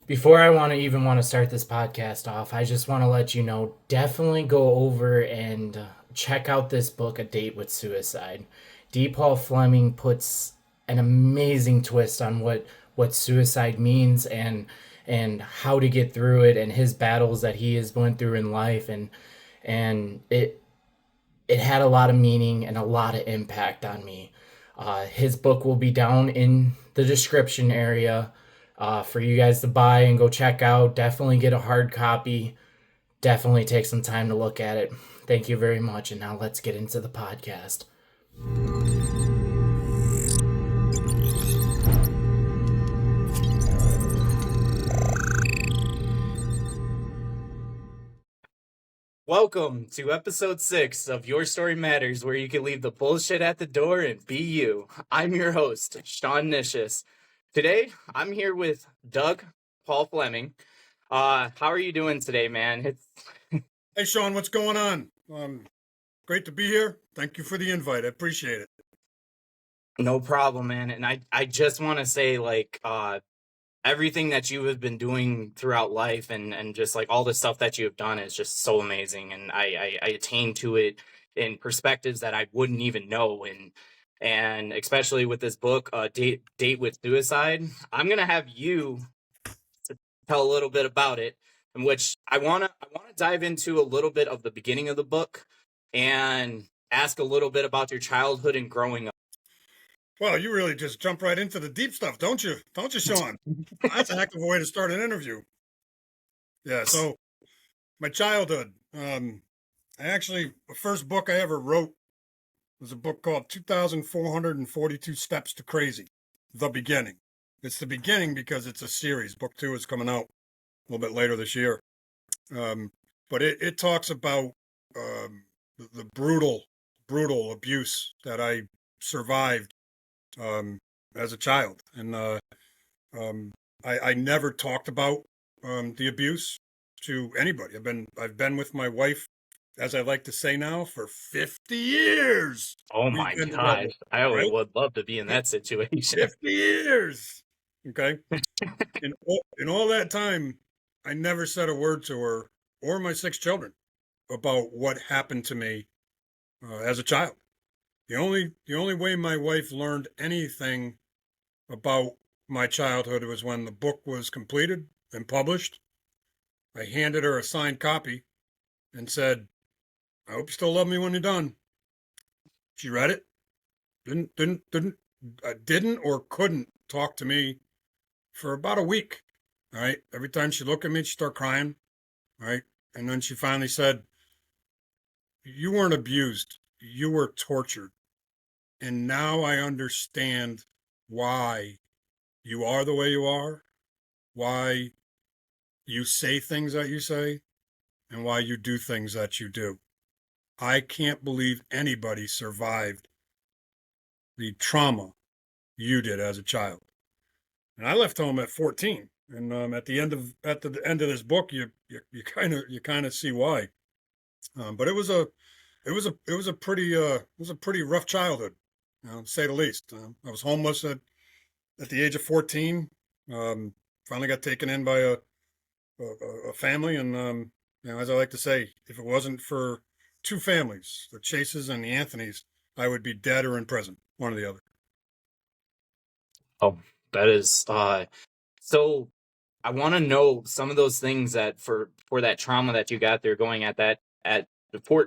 Before I want to start this podcast off, I just want to let you know, definitely go over and check out this book, A Date with Suicide. D. Paul Fleming puts an amazing twist on what suicide means and how to get through it and his battles that he has went through in life and it had a lot of meaning and a lot of impact on me. His book will be down in the description area for you guys to buy and go check out. Definitely get a hard copy. Definitely take some time to look at it. Thank you very much. And now let's get into the podcast. Welcome to episode 6 of Your Story Matters, where you can leave the bullshit at the door and be you. I'm your host, Sean Nicious. Today, I'm here with Doug Paul Fleming. How are you doing today, man? Hey, Sean, what's going on? Great to be here. Thank you for the invite. I appreciate it. No problem, man. And I just want to say, everything that you have been doing throughout life and just like all the stuff that you have done is just so amazing. And I attain to it in perspectives that I wouldn't even know. And especially with this book, Date with Suicide, I'm gonna have you tell a little bit about it, in which I wanna dive into a little bit of the beginning of the book and ask a little bit about your childhood and growing up. Well, you really just jump right into the deep stuff, don't you? Don't you, Sean? That's a heck of a way to start an interview. Yeah, so my childhood. The first book I ever wrote was a book called 2,442 Steps to Crazy, The Beginning. It's the beginning because it's a series. Book 2 is coming out a little bit later this year. But it talks about the brutal abuse that I survived as a child, and I never talked about the abuse to anybody. I've been with my wife, as I like to say now, for 50 years. Oh We've my been together, gosh, I right? would love to be in that situation. 50 years. Okay. In all that time, I never said a word to her or my 6 children about what happened to me as a child. The only way my wife learned anything about my childhood was when the book was completed and published. I handed her a signed copy and said, "I hope you still love me when you're done." She read it, didn't or couldn't talk to me for about a week. All right. Every time she looked at me, she'd start crying. All right. And then she finally said, "You weren't abused. You were tortured. And now I understand why you are the way you are, why you say things that you say, and why you do things that you do. I can't believe anybody survived the trauma you did as a child." And I left home at 14. And at the end of this book, you kind of see why. But it was a pretty rough childhood, to say the least. I was homeless at the age of 14. Finally got taken in by a family, and as I like to say, if it wasn't for two families, the Chases and the Anthonys, I would be dead or in prison, one or the other. Oh, that is so I want to know some of those things that for that trauma that you got there going at that at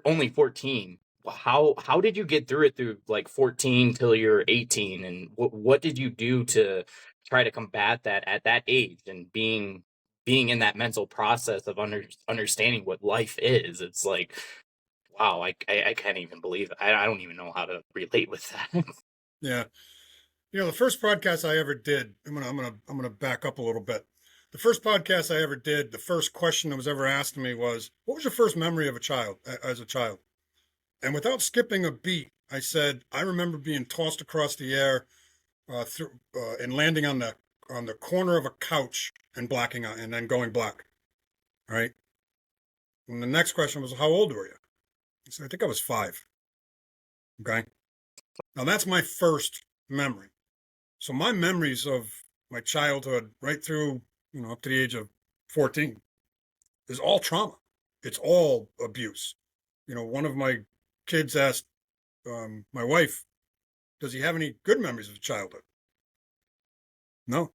only 14. How did you get through it through like 14 till you're 18, and what did you do to try to combat that at that age and being in that mental process of understanding what life is? It's like, wow, I can't even believe it. I don't even know how to relate with that. Yeah. The first podcast I ever did, I'm gonna back up a little bit. The first podcast I ever did, the first question that was ever asked to me was, "What was your first memory of a child as a child?" And without skipping a beat, I said, "I remember being tossed across the air and landing on the corner of a couch and blacking out, and then going black." All right. And the next question was, "How old were you?" I said, "I think I was 5." Okay. Now that's my first memory. So my memories of my childhood, right through up to the age of 14, is all trauma. It's all abuse. One of my kids asked my wife, "Does he have any good memories of childhood?" No,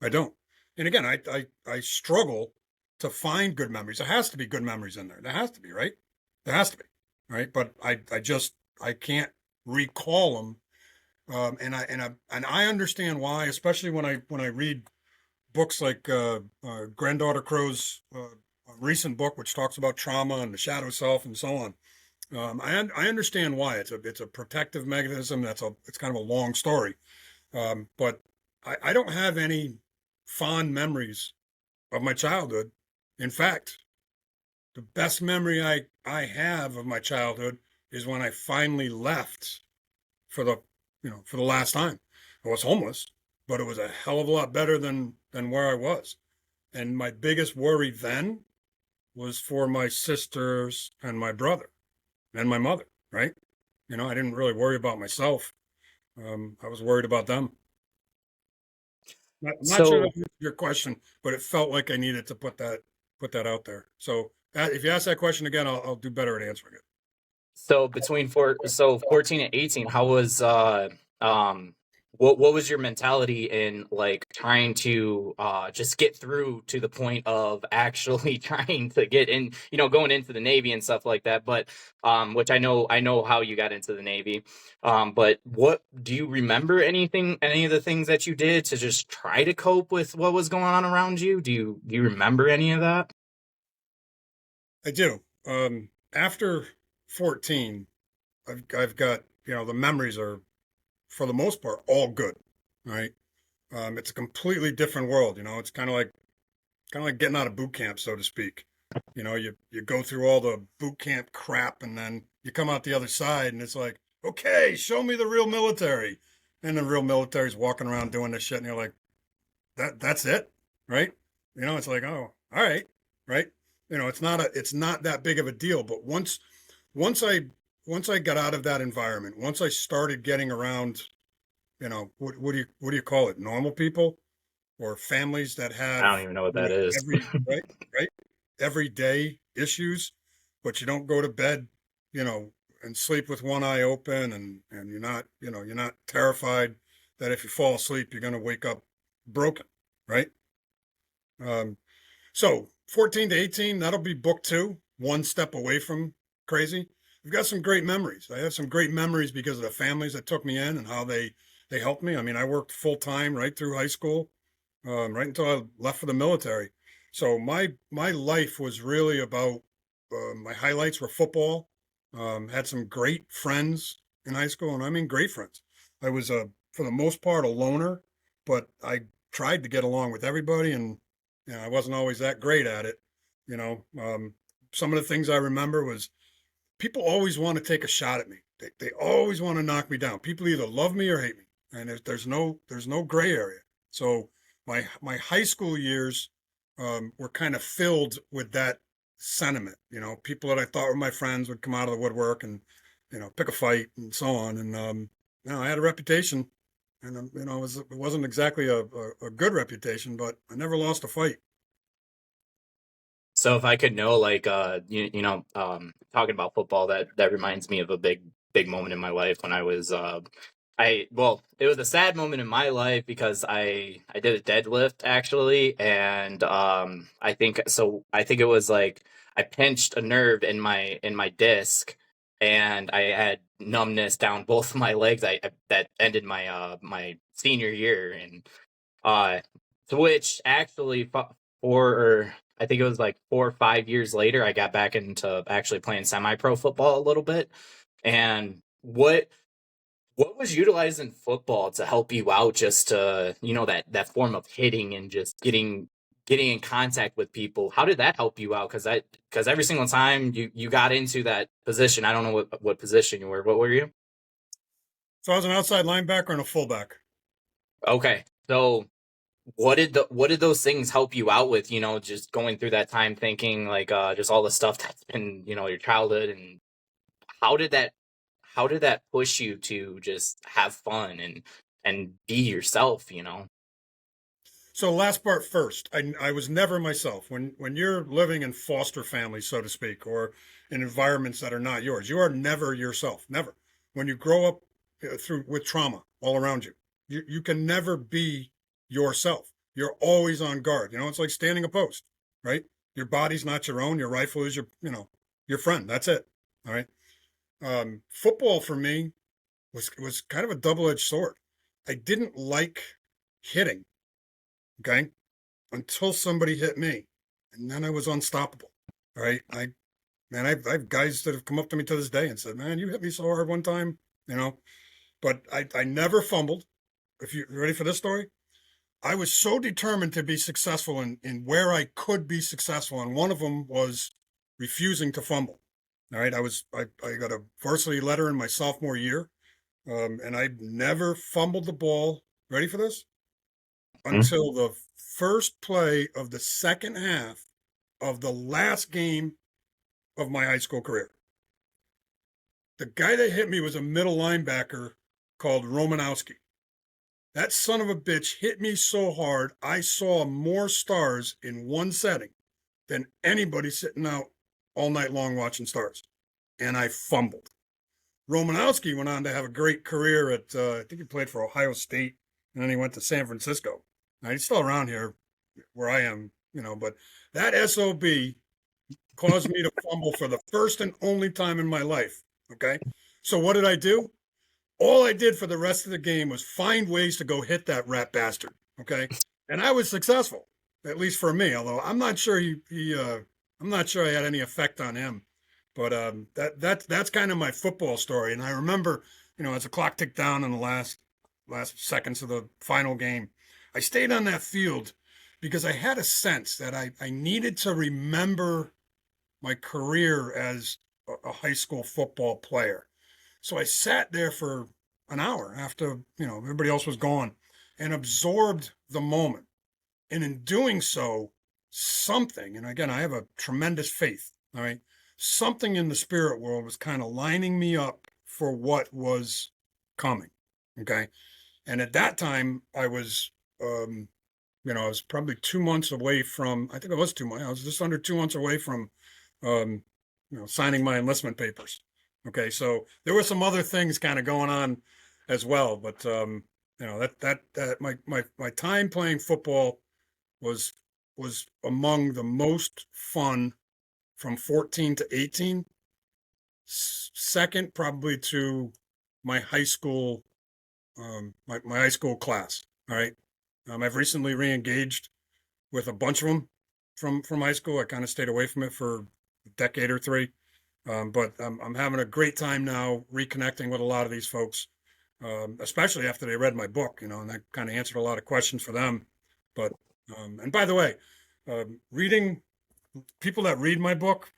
I don't. And again, I struggle to find good memories. There has to be good memories in there. There has to be, right? There has to be, right? But I can't recall them. And I understand why, especially when I read books like Granddaughter Crow's recent book, which talks about trauma and the shadow self and so on. I understand why it's a protective mechanism. It's kind of a long story, but I don't have any fond memories of my childhood. In fact, the best memory I have of my childhood is when I finally left for the last time. I was homeless, but it was a hell of a lot better than where I was. And my biggest worry then was for my sisters and my brother and my mother, right? I didn't really worry about myself. I was worried about them. I'm not sure that So answered your question, but it felt like I needed to put that out there. So if you ask that question again, I'll do better at answering it. so 14 and 18, how was um what was your mentality in like trying to just get through to the point of actually trying to get in, going into the Navy and stuff like that, but which I know how you got into the Navy. But what do you remember any of the things that you did to just try to cope with what was going on around you? Do you remember any of that? I do. After 14, I've got, the memories are for the most part all good, right? It's a completely different world. It's kind of like getting out of boot camp, so to speak. You go through all the boot camp crap, and then you come out the other side, and it's like, okay, show me the real military. And the real military's walking around doing this shit, and you're like, that's it, right? It's like, oh, all right, right. It's not that big of a deal. But once I once I got out of that environment, once I started getting around, what do you call it? Normal people or families that I have, don't even know what that is. right, right, everyday issues, but you don't go to bed, you know, and sleep with one eye open, and you're not terrified that if you fall asleep you're going to wake up broken, right? Um, so 14 to 18, that'll be book two, one step away from crazy. We've got some great memories. I have some great memories because of the families that took me in and how they helped me. I mean, I worked full time right through high school, right until I left for the military. So my life was really about my highlights were football. Had some great friends in high school, and I mean great friends. I was for the most part a loner, but I tried to get along with everybody, and I wasn't always that great at it. You know, some of the things I remember was people always want to take a shot at me. They always want to knock me down. People either love me or hate me, and there's no gray area. So my high school years were kind of filled with that sentiment. People that I thought were my friends would come out of the woodwork and pick a fight and so on. And I had a reputation, and it wasn't exactly a good reputation, but I never lost a fight. So if I could know, like, talking about football, that reminds me of a big moment in my life when I was, well, it was a sad moment in my life because I did a deadlift actually, and I think it was like I pinched a nerve in my disc, and I had numbness down both of my legs. That ended my senior year, and uh, to which actually or I think it was like 4 or 5 years later, I got back into actually playing semi-pro football a little bit. And what was utilized in football to help you out, just to that form of hitting and just getting in contact with people? How did that help you out? Because every single time you got into that position, I don't know what position you were. What were you? So I was an outside linebacker and a fullback. Okay, so what did those things help you out with, just going through that time, thinking like just all the stuff that's been, your childhood, and how did that how did that push you to just have fun and be yourself? So last part first. I was never myself. When you're living in foster families, so to speak, or in environments that are not yours, you are never yourself. Never. When you grow up through with trauma all around you, you can never be yourself. You're always on guard. It's like standing a post, right? Your body's not your own. Your rifle is your friend. That's it. All right. Football for me was kind of a double-edged sword. I didn't like hitting. Okay, until somebody hit me, and then I was unstoppable. All right, I've guys that have come up to me to this day and said, "Man, you hit me so hard one time," you know. But I never fumbled. If you're ready for this story, I was so determined to be successful in where I could be successful, and one of them was refusing to fumble. All right, I got a varsity letter in my sophomore year, and I never fumbled the ball. Ready for this? Until the first play of the second half of the last game of my high school career. The guy that hit me was a middle linebacker called Romanowski. That son of a bitch hit me so hard, I saw more stars in one setting than anybody sitting out all night long watching stars. And I fumbled. Romanowski went on to have a great career at, I think he played for Ohio State, and then he went to San Francisco. Now, he's still around here where I am, but that SOB caused me to fumble for the first and only time in my life. Okay. So what did I do? All I did for the rest of the game was find ways to go hit that rat bastard. Okay. And I was successful, at least for me, although I'm not sure I'm not sure I had any effect on him. But that's kind of my football story. And I remember, as the clock ticked down in the last seconds of the final game, I stayed on that field because I had a sense that I needed to remember my career as a high school football player. So I sat there for an hour after, everybody else was gone and absorbed the moment. And in doing so, something, and again, I have a tremendous faith, all right, something in the spirit world was kind of lining me up for what was coming. Okay. And at that time, I was, I was probably 2 months away from, I think it was 2 months. I was just under 2 months away from, signing my enlistment papers. Okay. So there were some other things kind of going on as well. But, my time playing football was among the most fun from 14 to 18. Second, probably to my high school, my high school class. All right. I've recently re-engaged with a bunch of them from high school. I kind of stayed away from it for a decade or three. But I'm having a great time now reconnecting with a lot of these folks, especially after they read my book, and that kind of answered a lot of questions for them. But, and by the way, reading people that read my book,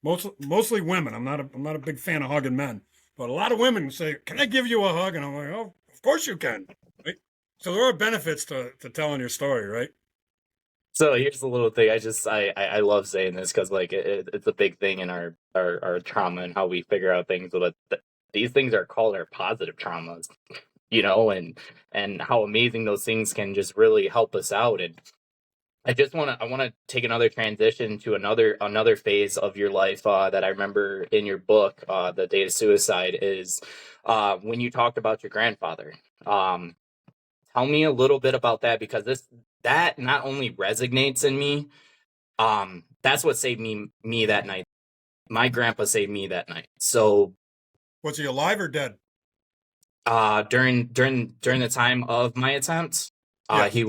mostly women. I'm not a big fan of hugging men, but a lot of women say, "Can I give you a hug?" And I'm like, "Oh, of course you can." Right? So there are benefits to telling your story, right? So here's the little thing. I love saying this because like it's a big thing in our trauma and how we figure out things. But these things are called our positive traumas, and how amazing those things can just really help us out. And I want to take another transition to another phase of your life that I remember in your book, The Date of Suicide, is when you talked about your grandfather. Tell me a little bit about that, because that not only resonates in me, that's what saved me that night. My grandpa saved me that night. So Was he alive or dead? during the time of my attempts, Yes. he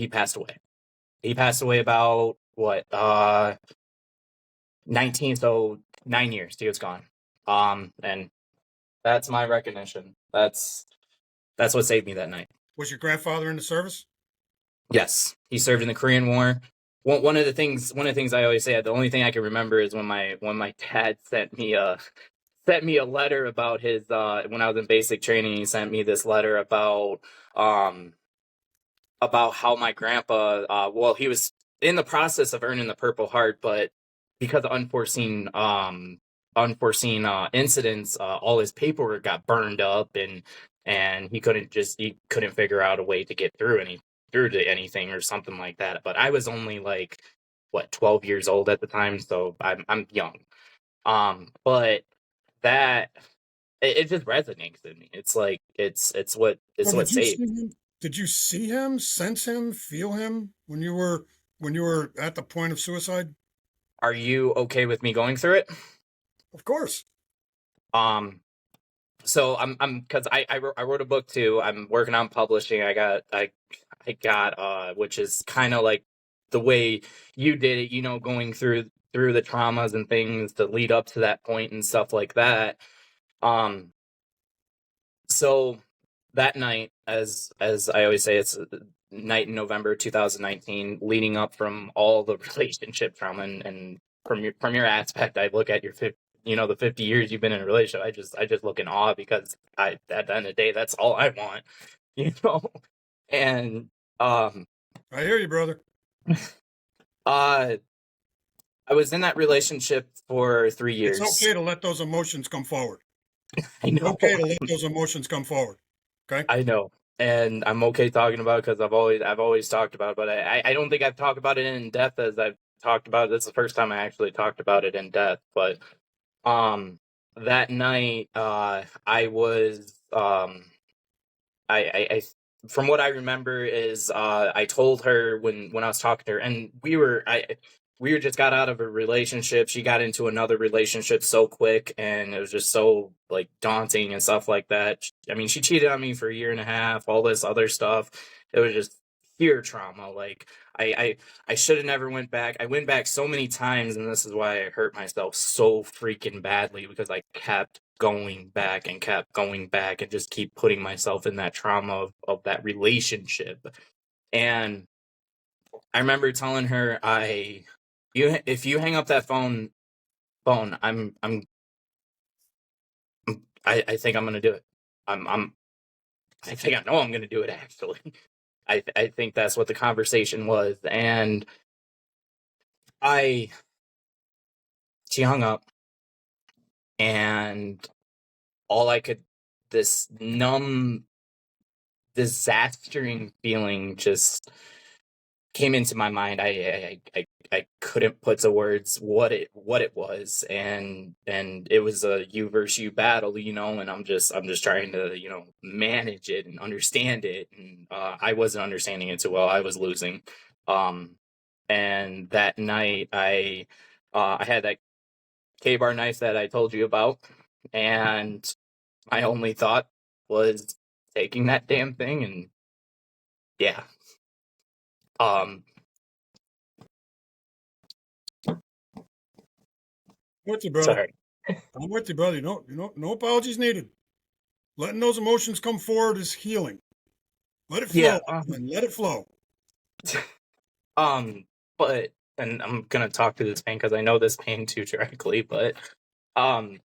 passed away. He passed away about what 19, so 9 years he was gone. And that's my recognition. That's what saved me that night. Was your grandfather in the service? Yes, he served in the Korean War. One of the things I always say, the only thing I can remember is when my dad sent me a letter about his when I was in basic training. He sent me this letter about how my grandpa, he was in the process of earning the Purple Heart, but because of unforeseen incidents, all his paperwork got burned up, and he couldn't figure out a way to get through anything. through to anything or something like that. But I was only like 12 years old at the time, so I'm young. But that it just resonates in me. It's like it's Well, what did you saved. see him? Did you see him, sense him, feel him when you were at the point of suicide? Are you okay with me going through it? Of course. Um, so I'm because I wrote a book too. I'm working on publishing. I got which is kind of like the way you did it, going through the traumas and things to lead up to that point and stuff like that. Um, so that night, as I always say, it's a night in November 2019, leading up from all the relationship trauma and from your aspect, I look at the 50 years you've been in a relationship. I just look in awe because at the end of the day, that's all I want, you know. And um, I hear you, brother. uh, I was in that relationship for 3 It's years. okay to let those emotions come forward. I It's know. okay to let those emotions come forward. Okay. I know, and I'm okay talking about it because I've always talked about it, but I don't think I've talked about it in depth as I've talked about it. This is the first time I actually talked about it in depth. But um, that night, I was I from what I remember is I told her when I was talking to her, and we were just got out of a relationship. She got into another relationship so quick, and it was just so like daunting and stuff like that. I mean, she cheated on me for a year and a half, all this other stuff. It was just pure trauma. Like I should have never went back. I went back so many times, and this is why I hurt myself so freaking badly because I kept going back and just keep putting myself in that trauma of that relationship. And I remember telling her, if you hang up that phone, I think I'm gonna do it. I'm I think I know I'm gonna do it actually. I think that's what the conversation was. And I she hung up, and all I could this numb disastering feeling just came into my mind. I couldn't put to words what it was, and it was a you versus you battle, and I'm just trying to manage it and understand it, and I wasn't understanding it too well. I was losing, um, and that night I had that K-bar knife that I told you about, and my only thought was taking that damn thing, and yeah. um I'm with you, brother. Sorry. I'm with you, brother. No apologies needed. Letting those emotions come forward is healing. Let it Yeah. flow, and let it flow. But and I'm gonna talk to this pain because I know this pain too directly. But um,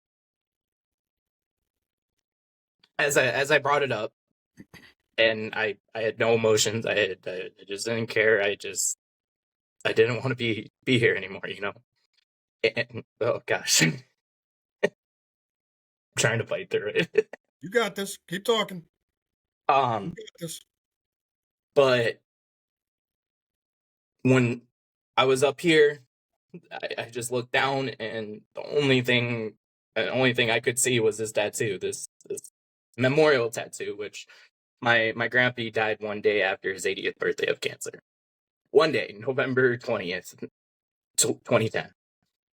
as I brought it up, and I had no emotions. I just didn't care. I didn't want to be here anymore. And, oh gosh, I'm trying to fight through it. You got this. Keep talking. You um, got this. but when I was up here, I just looked down, and the only thing I could see was this tattoo, this memorial tattoo, which my grandpa died one day after his 80th birthday of cancer. One day, November 20th, 2010.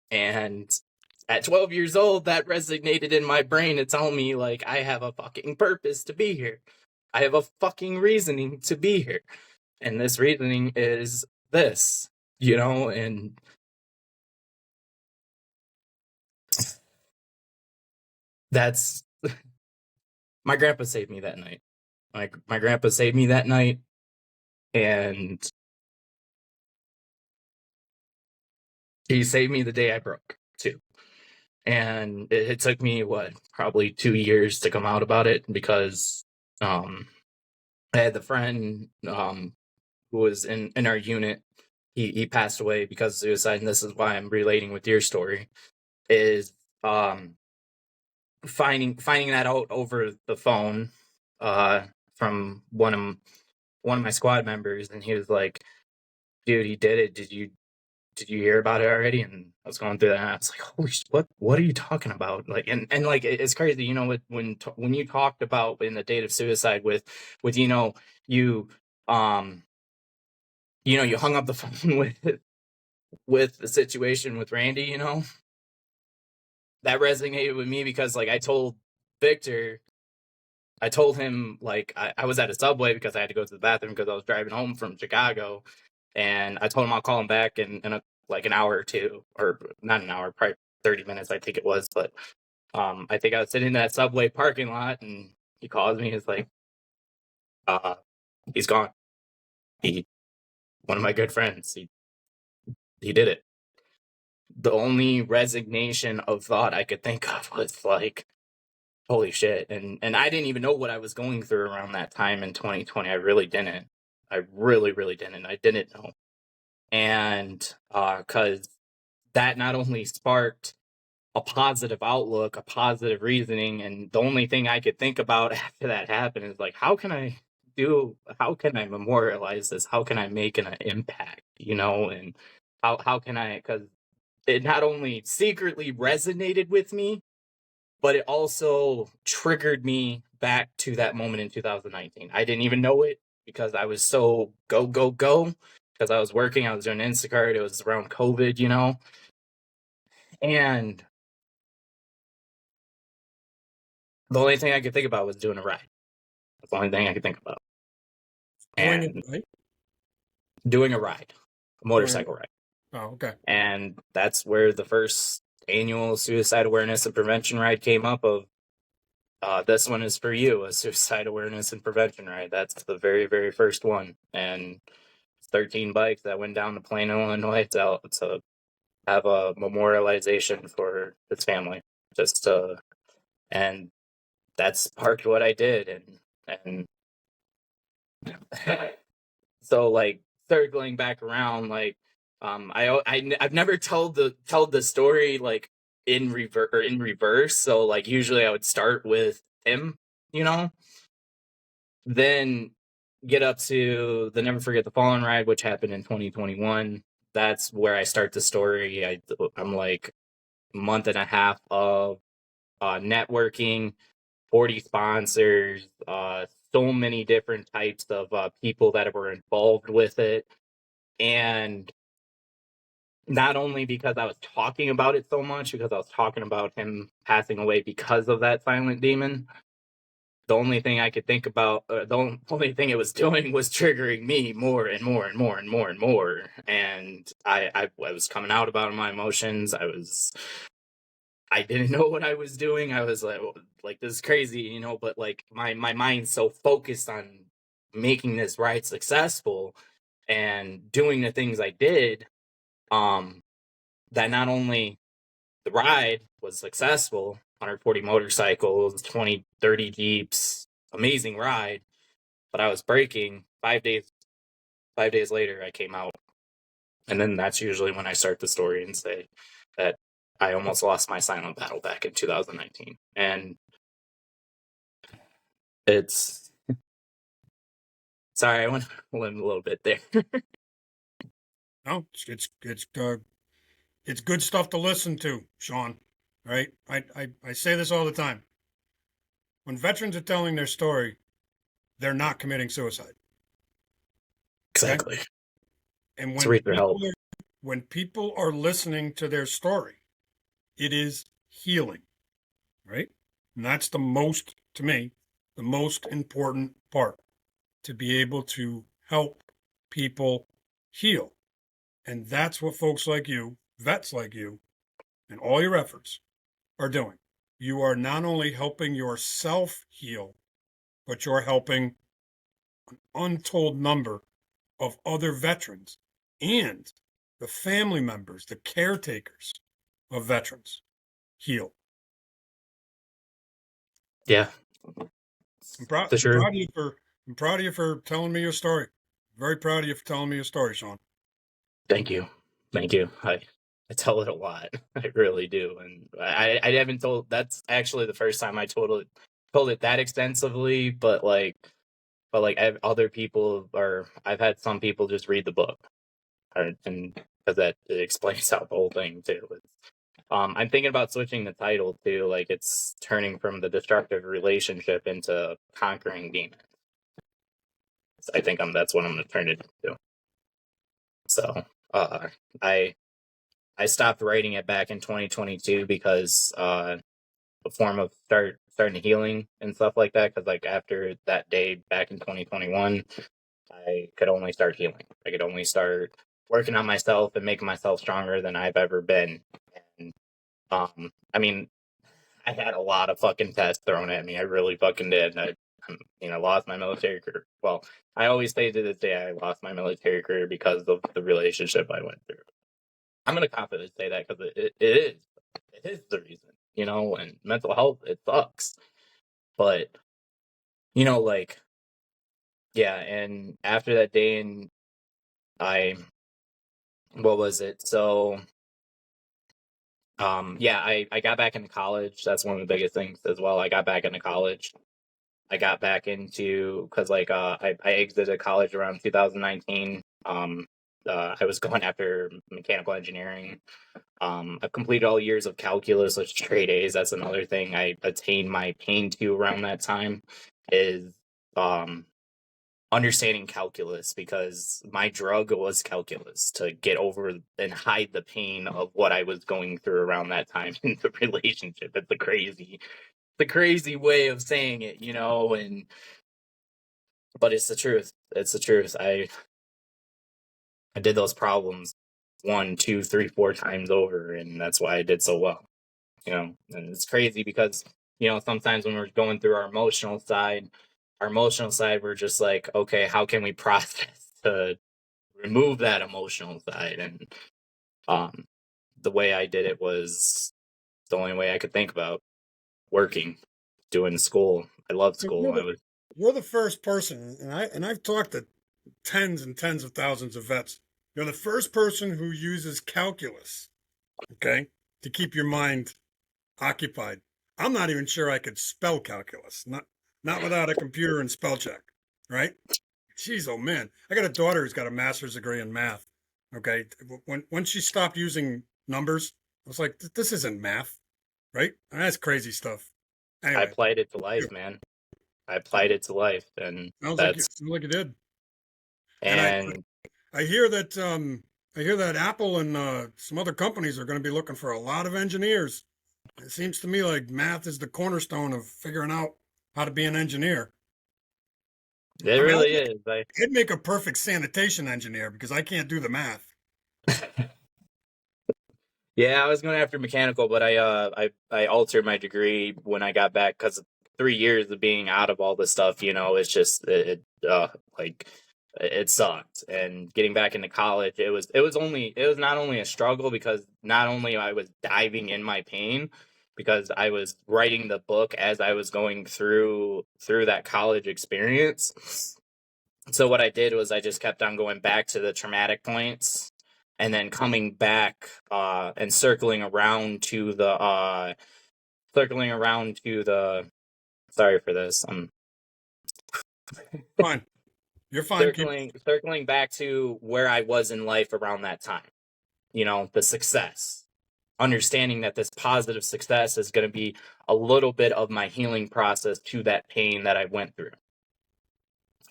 And at 12 years old, that resonated in my brain to tell me, like, I have a fucking purpose to be here. I have a fucking reasoning to be here. And this reasoning is this, and that's my grandpa saved me that night. My grandpa saved me that night, and he saved me the day I broke too. And it took me probably 2 years to come out about it because I had the friend who was in our unit. He passed away because of suicide, and this is why I'm relating with your story. Is finding that out over the phone from one of one of my squad members, and he was like, "Dude, he did it. Did you hear about it already?" And I was going through that, and I was like, "Holy shit, what are you talking about?" Like, and like, it's crazy, you know, when you talked about in the date of suicide with you know, you you hung up the phone with the situation with Randy, you know, that resonated with me because, like, I told Victor, I told him, like, I was at a Subway because I had to go to the bathroom because I was driving home from Chicago, and I told him I'll call him back in like an hour or two, or not an hour, probably 30 minutes, I think it was. But I think I was sitting in that Subway parking lot, and he calls me. He's like, uh, he's gone. He, one of my good friends, he did it. The only resignation of thought I could think of was like, holy shit. And I didn't even know what I was going through around that time in 2020. I really didn't. I really, really didn't. I didn't know. And because that not only sparked a positive outlook, a positive reasoning, and the only thing I could think about after that happened is like, how can I memorialize this? How can I make an impact, you know? And how can I, because it not only secretly resonated with me, but it also triggered me back to that moment in 2019. I didn't even know it because I was so go, go, go, because I was working, I was doing Instacart, it was around COVID, you know? And the only thing I could think about was doing a ride. That's the only thing I could think about. And doing a ride, a motorcycle ride. Oh, okay. And that's where the first annual suicide awareness and prevention ride came up of, this one is for you, a suicide awareness and prevention ride. That's the very, very first one. And 13 bikes that went down to Plano, Illinois to have a memorialization for his family. And that sparked what I did. And so, like, circling back around, like, I've never told the story like in reverse. So, like, usually I would start with him, you know, then get up to the Never Forget the Fallen ride, which happened in 2021. That's where I start the story. I'm like a month and a half of networking, 40 sponsors, so many different types of people that were involved with it. And not only because I was talking about it so much, because I was talking about him passing away because of that silent demon, the only thing I could think about, the only thing it was doing was triggering me more and more and more and more and more. And I was coming out about my emotions. I didn't know what I was doing. I was like, this is crazy, you know, but like my mind's so focused on making this ride successful and doing the things I did, that not only the ride was successful, 140 motorcycles, 20, 30 Jeeps, amazing ride, but I was breaking 5 days. 5 days later, I came out. And then that's usually when I start the story and say that I almost lost my silent battle back in 2019. And it's, sorry, I went a little bit there. No, it's good stuff to listen to, Sean. Right? I say this all the time. When veterans are telling their story, they're not committing suicide. Exactly. Okay? And when people are listening to their story, it is healing, right? And that's to me, the most important part, to be able to help people heal. And that's what folks like you, vets like you, and all your efforts are doing. You are not only helping yourself heal, but you're helping an untold number of other veterans and the family members, the caretakers of veterans heal. Yeah. I'm proud of you for telling me your story. Very proud of you for telling me your story, Sean. Thank you. I tell it a lot. I really do. And I haven't told, that's actually the first time I told it that extensively, but like but like other people, or I've had some people just read the book, and because that it explains out the whole thing too. I'm thinking about switching the title to like it's turning from the destructive relationship into conquering demons. I think that's what I'm going to turn it into. So I stopped writing it back in 2022 because a form of starting healing and stuff like that. Because like after that day back in 2021, I could only start healing. I could only start working on myself and making myself stronger than I've ever been. And I mean, I had a lot of fucking tests thrown at me. I really fucking did. I lost my military career. Well, I always say to this day I lost my military career because of the relationship I went through. I'm gonna confidently say that because it is the reason, and mental health, it sucks. But like, yeah, and after that day, and what was it? So yeah, I got back into college. That's one of the biggest things as well. I got back into college. I got back into, because like I exited college around 2019. I was going after mechanical engineering. I've completed all years of calculus, which straight A's. That's another thing I attained my pain to around that time, is understanding calculus, because my drug was calculus to get over and hide the pain of what I was going through around that time in the relationship. It's the crazy way of saying it, but it's the truth. It's the truth. I did those problems 1, 2, 3, 4 times over, and that's why I did so well. And it's crazy because, sometimes when we're going through our emotional side, we're just like, okay, how can we process to remove that emotional side? And the way I did it was the only way I could think about: working, doing school. I loved school. You're the first person, and I've talked to tens and tens of thousands of vets. You're the first person who uses calculus, okay, to keep your mind occupied. I'm not even sure I could spell calculus, not without a computer and spell check, right? Jeez, oh man, I got a daughter who's got a master's degree in math. Okay, when she stopped using numbers, I was like, this isn't math, right? And that's crazy stuff. Anyway, I applied it to life, man. I applied it to life, and sounds like you did. And I hear that Apple and some other companies are going to be looking for a lot of engineers. It seems to me like math is the cornerstone of figuring out how to be an engineer. It really is. I'd make a perfect sanitation engineer because I can't do the math. Yeah, I was going after mechanical, but I altered my degree when I got back because 3 years of being out of all this stuff, it's just it sucked. And getting back into college, it was not only a struggle, because not only I was diving in my pain, because I was writing the book as I was going through that college experience. So what I did was I just kept on going back to the traumatic points, and then coming back and circling around to the sorry for this. Fine. You're fine. Circling back to where I was in life around that time. The success. Understanding that this positive success is going to be a little bit of my healing process to that pain that I went through.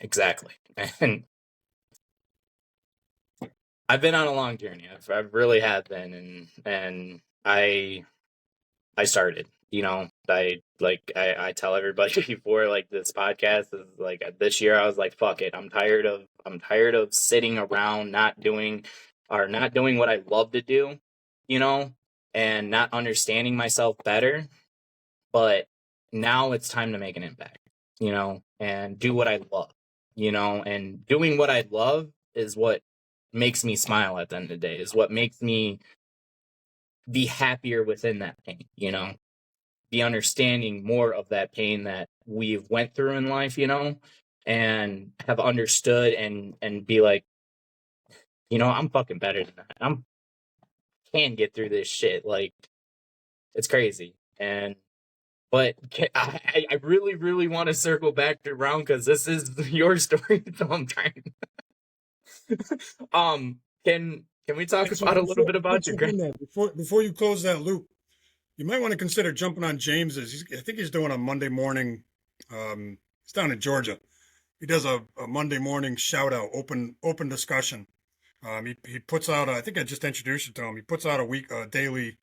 Exactly. And I've been on a long journey. I really have been, and I started. I tell everybody before, like, this podcast is like, this year I was like, fuck it. I'm tired of sitting around not doing what I love to do, and not understanding myself better. But now it's time to make an impact, and do what I love, and doing what I love is what makes me smile at the end of the day, is what makes me be happier within that pain, be understanding more of that pain that we've went through in life, and have understood and be like, I'm fucking better than that. Can get through this shit. Like, it's crazy. And But I really, really want to circle back around because this is your story, so I'm trying. Can we talk So about a little bit about your grand? before you close that loop, you might want to consider jumping on James's. I think he's doing a Monday morning. He's down in Georgia. He does a Monday morning shout out, open discussion. He puts out. I think I just introduced you to him. He puts out a daily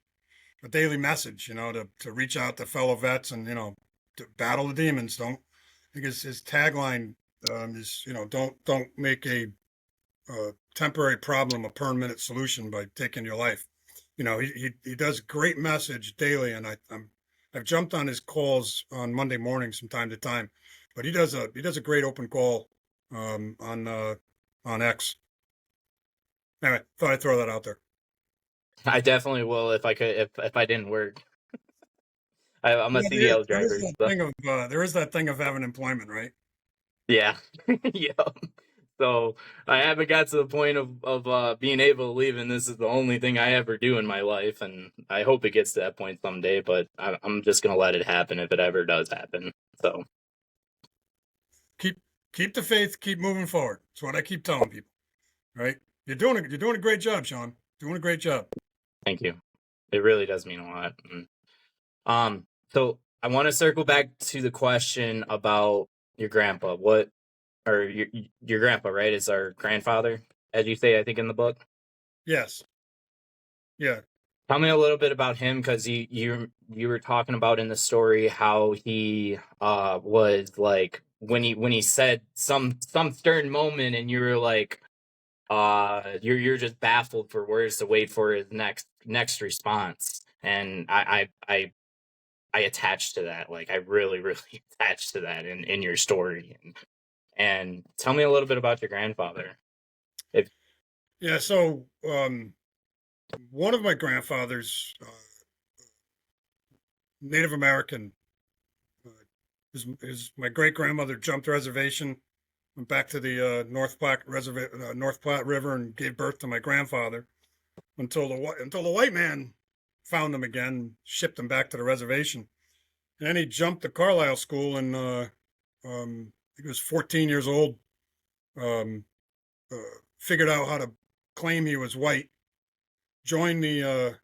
message, to reach out to fellow vets and to battle the demons. Don't. I think his tagline is don't make a temporary problem a permanent solution by taking your life. He does great message daily, and I've jumped on his calls on Monday mornings from time to time, but he does a great open call on X. Anyway, thought I'd throw that out there. I definitely will if I could if I didn't work. I'm a CDL driver. So. There is that thing of having employment, right? Yeah, yeah. So I haven't got to the point of being able to leave, and this is the only thing I ever do in my life, and I hope it gets to that point someday. But I'm just gonna let it happen if it ever does happen. So keep the faith, keep moving forward. That's what I keep telling people. Right? You're doing a great job, Sean. Doing a great job. thank you. It really does mean a lot. So I want to circle back to the question about your grandpa. What or your grandpa, right? Is our grandfather, as you say, I think in the book. Yes. Yeah. Tell me a little bit about him, because you were talking about in the story how he was like when he said some stern moment, and you were like you're just baffled for words to wait for his next response, and I attached to that. Like I really attached to that in your story, and tell me a little bit about your grandfather. Yeah. So one of my grandfathers, Native American, my great grandmother jumped reservation, went back to the North Platte River, and gave birth to my grandfather until the white man found him again, shipped him back to the reservation, and then he jumped to Carlisle School, and I think he was 14 years old. Um, Figured out how to claim he was white, joined the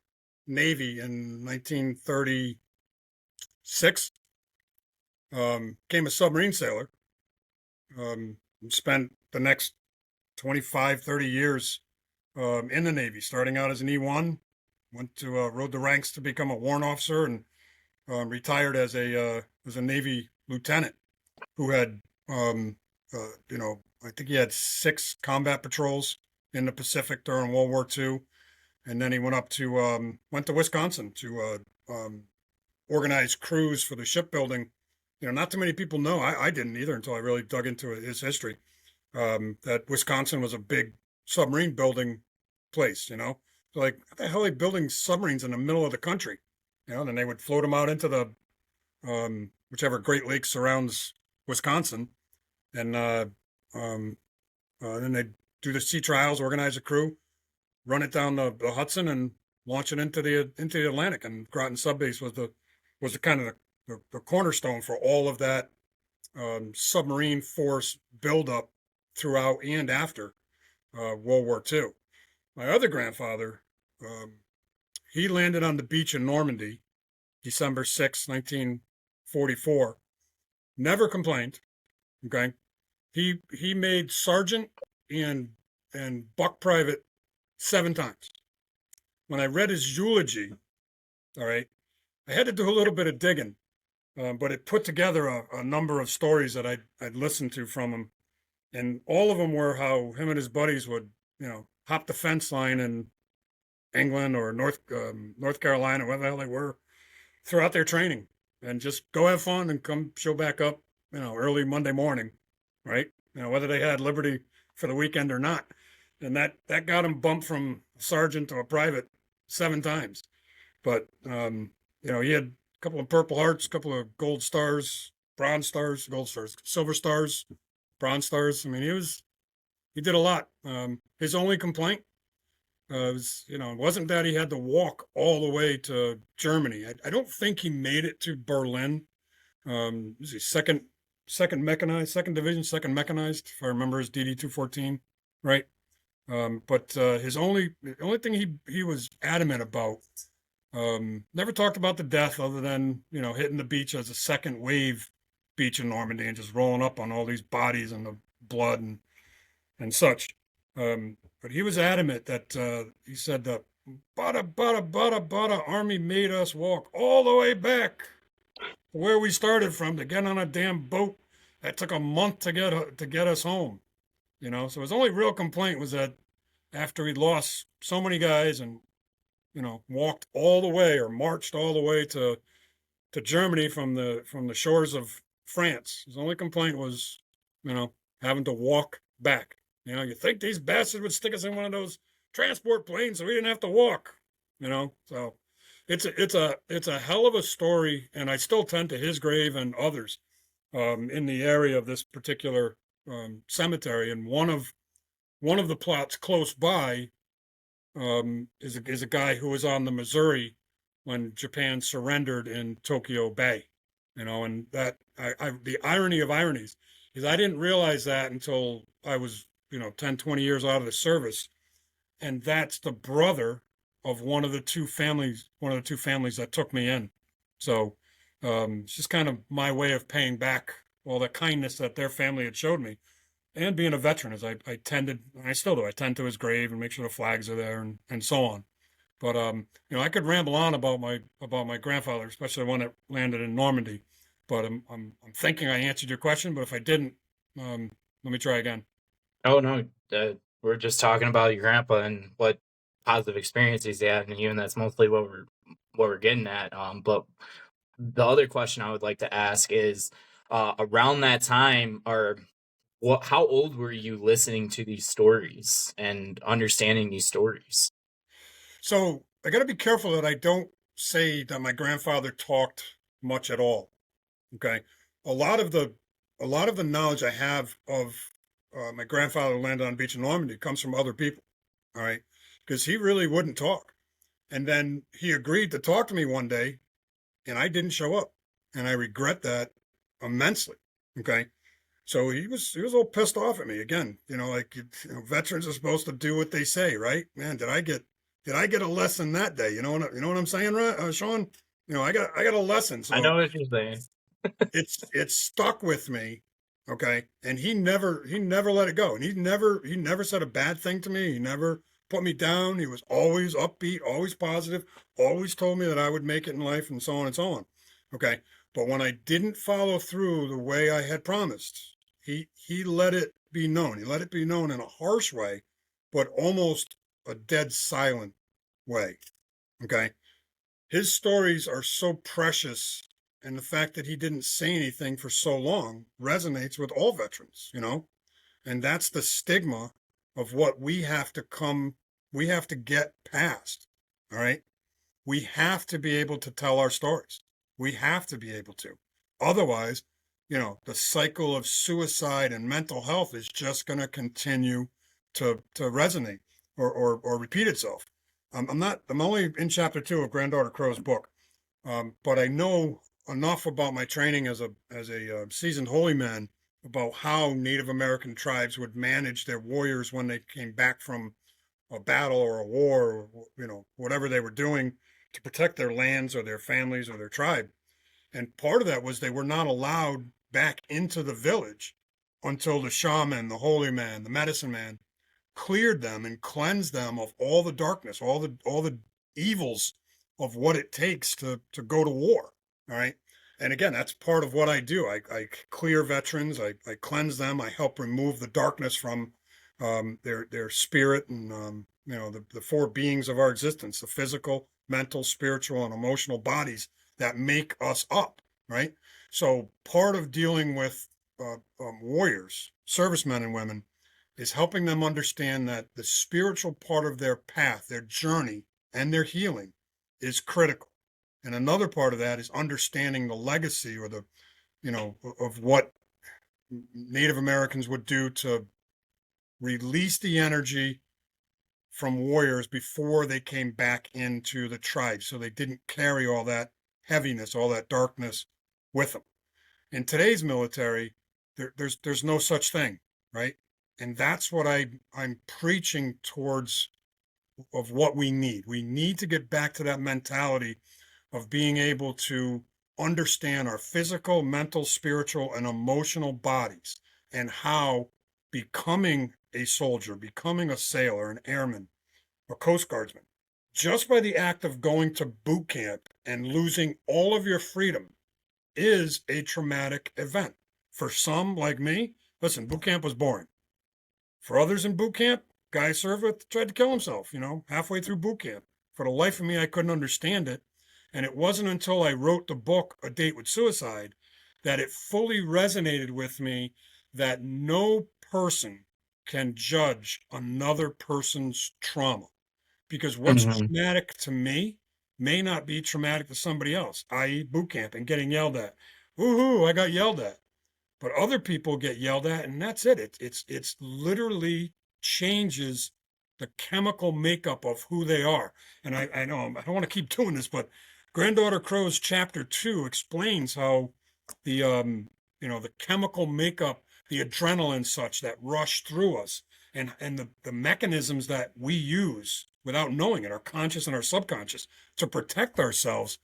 Navy in 1936, became a submarine sailor, spent the next 25, 30 years in the Navy, starting out as an E1, went to rode the ranks to become a warrant officer, and retired as a Navy lieutenant who had, I think he had 6 combat patrols in the Pacific during World War II, and then he went to Wisconsin to organize crews for the shipbuilding. Not too many people know. I didn't either until I really dug into his history. That Wisconsin was a big submarine building place. So like, what the hell are they building submarines in the middle of the country? Then they would float them out into the whichever Great Lake surrounds Wisconsin, and then they'd do the sea trials, organize a crew, run it down the Hudson, and launch it into the Atlantic. And Groton Sub Base was the kind of the cornerstone for all of that submarine force buildup throughout and after World War II. My other grandfather, he landed on the beach in Normandy, December 6, 1944. Never complained. Okay, he made sergeant and buck private 7 times. When I read his eulogy, all right, I had to do a little bit of digging, but it put together a number of stories that I'd listened to from him, and all of them were how him and his buddies would, hop the fence line in England or North Carolina, wherever the hell they were, throughout their training, and just go have fun and come show back up, early Monday morning, right? Whether they had liberty for the weekend or not. And that got him bumped from sergeant to a private 7 times. But, he had a couple of Purple Hearts, a couple of gold stars, bronze stars, gold stars, silver stars, bronze stars. I mean, he did a lot. His only complaint, it wasn't that he had to walk all the way to Germany. I don't think he made it to Berlin. Was he second mechanized, second division, second mechanized, if I remember his DD 214, right? But the only thing he was adamant about, never talked about the death other than, hitting the beach as a second wave beach in Normandy and just rolling up on all these bodies and the blood and such. But he was adamant that he said the bada army made us walk all the way back where we started from to get on a damn boat that took a month to get us home. So his only real complaint was that after he lost so many guys and walked all the way or marched all the way to Germany from the shores of France, his only complaint was having to walk back. You think these bastards would stick us in one of those transport planes so we didn't have to walk? So it's a hell of a story, and I still tend to his grave and others in the area of this particular cemetery. And one of the plots close by is a guy who was on the Missouri when Japan surrendered in Tokyo Bay. And that the irony of ironies is I didn't realize that until I was 10, 20 years out of the service, and that's the brother of one of the two families that took me in. So it's just kind of my way of paying back all the kindness that their family had showed me. And being a veteran, as I tended, and I still do, I tend to his grave and make sure the flags are there and so on. But I could ramble on about my grandfather, especially the one that landed in Normandy. But I'm thinking I answered your question. But if I didn't, let me try again. Oh no, we're just talking about your grandpa and what positive experiences he had, and even that's mostly what we're getting at. But the other question I would like to ask is, around that time, how old were you listening to these stories and understanding these stories? So I got to be careful that I don't say that my grandfather talked much at all. Okay, a lot of the knowledge I have of my grandfather landed on the beach in Normandy comes from other people. All right, because he really wouldn't talk, and then he agreed to talk to me one day, and I didn't show up, and I regret that immensely. Okay, so he was a little pissed off at me again. Veterans are supposed to do what they say, right? Man, did I get a lesson that day? You know what I'm saying, right, Sean? I got a lesson. So I know what you're saying. it's stuck with me. Okay, and he never let it go, and he never said a bad thing to me. He never put me down. He was always upbeat, always positive, always told me that I would make it in life, and so on and so on. Okay, but when I didn't follow through the way I had promised, he let it be known. He let it be known in a harsh way, but almost a dead silent way. Okay, his stories are so precious, and the fact that he didn't say anything for so long resonates with all veterans, and that's the stigma of what we have to get past. All right, we have to be able to tell our stories. We have to be able to. Otherwise, the cycle of suicide and mental health is just going to continue to resonate or repeat itself. I'm only in chapter 2 of Granddaughter Crow's book, but I know enough about my training as a seasoned holy man about how Native American tribes would manage their warriors when they came back from a battle or a war, or whatever they were doing to protect their lands or their families or their tribe. And part of that was they were not allowed back into the village until the shaman, the holy man, the medicine man cleared them and cleansed them of all the darkness, all the evils of what it takes to go to war. All right. And again, that's part of what I do. I clear veterans, I cleanse them, I help remove the darkness from their spirit and the four beings of our existence, the physical, mental, spiritual, and emotional bodies that make us up, right? So part of dealing with warriors, servicemen and women, is helping them understand that the spiritual part of their path, their journey, and their healing is critical. And another part of that is understanding the legacy or of what Native Americans would do to release the energy from warriors before they came back into the tribe, so they didn't carry all that heaviness, all that darkness with them. In today's military, there's no such thing, right? And that's what I'm preaching towards of what we need. We need to get back to that mentality of being able to understand our physical, mental, spiritual, and emotional bodies and how becoming a soldier, becoming a sailor, an airman, a Coast Guardsman, just by the act of going to boot camp and losing all of your freedom is a traumatic event. For some, like me, listen, boot camp was boring. For others in boot camp, guy I served with tried to kill himself, halfway through boot camp. For the life of me, I couldn't understand it. And it wasn't until I wrote the book, A Date with Suicide, that it fully resonated with me that no person can judge another person's trauma. Because what's traumatic to me may not be traumatic to somebody else, i.e. boot camp and getting yelled at. Woohoo, I got yelled at. But other people get yelled at, and that's it. It's literally changes the chemical makeup of who they are. And I know I don't want to keep doing this, but Granddaughter Crow's chapter 2 explains how the chemical makeup, the adrenaline such that rush through us, and the mechanisms that we use without knowing it, our conscious and our subconscious, to protect ourselves.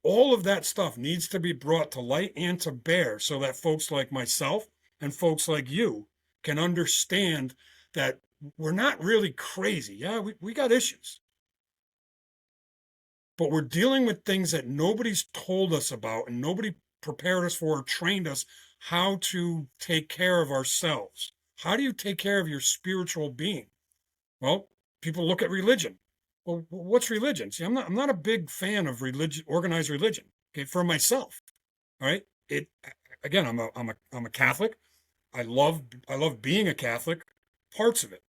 All of that stuff needs to be brought to light and to bear so that folks like myself and folks like you can understand that we're not really crazy. Yeah, we got issues, but we're dealing with things that nobody's told us about and nobody prepared us for or trained us how to take care of ourselves. How do you take care of your spiritual being? Well, people look at religion. Well, what's religion? See, I'm not a big fan of religion, organized religion. Okay, for myself. All right. Again, I'm a Catholic. I love being a Catholic. Parts of it.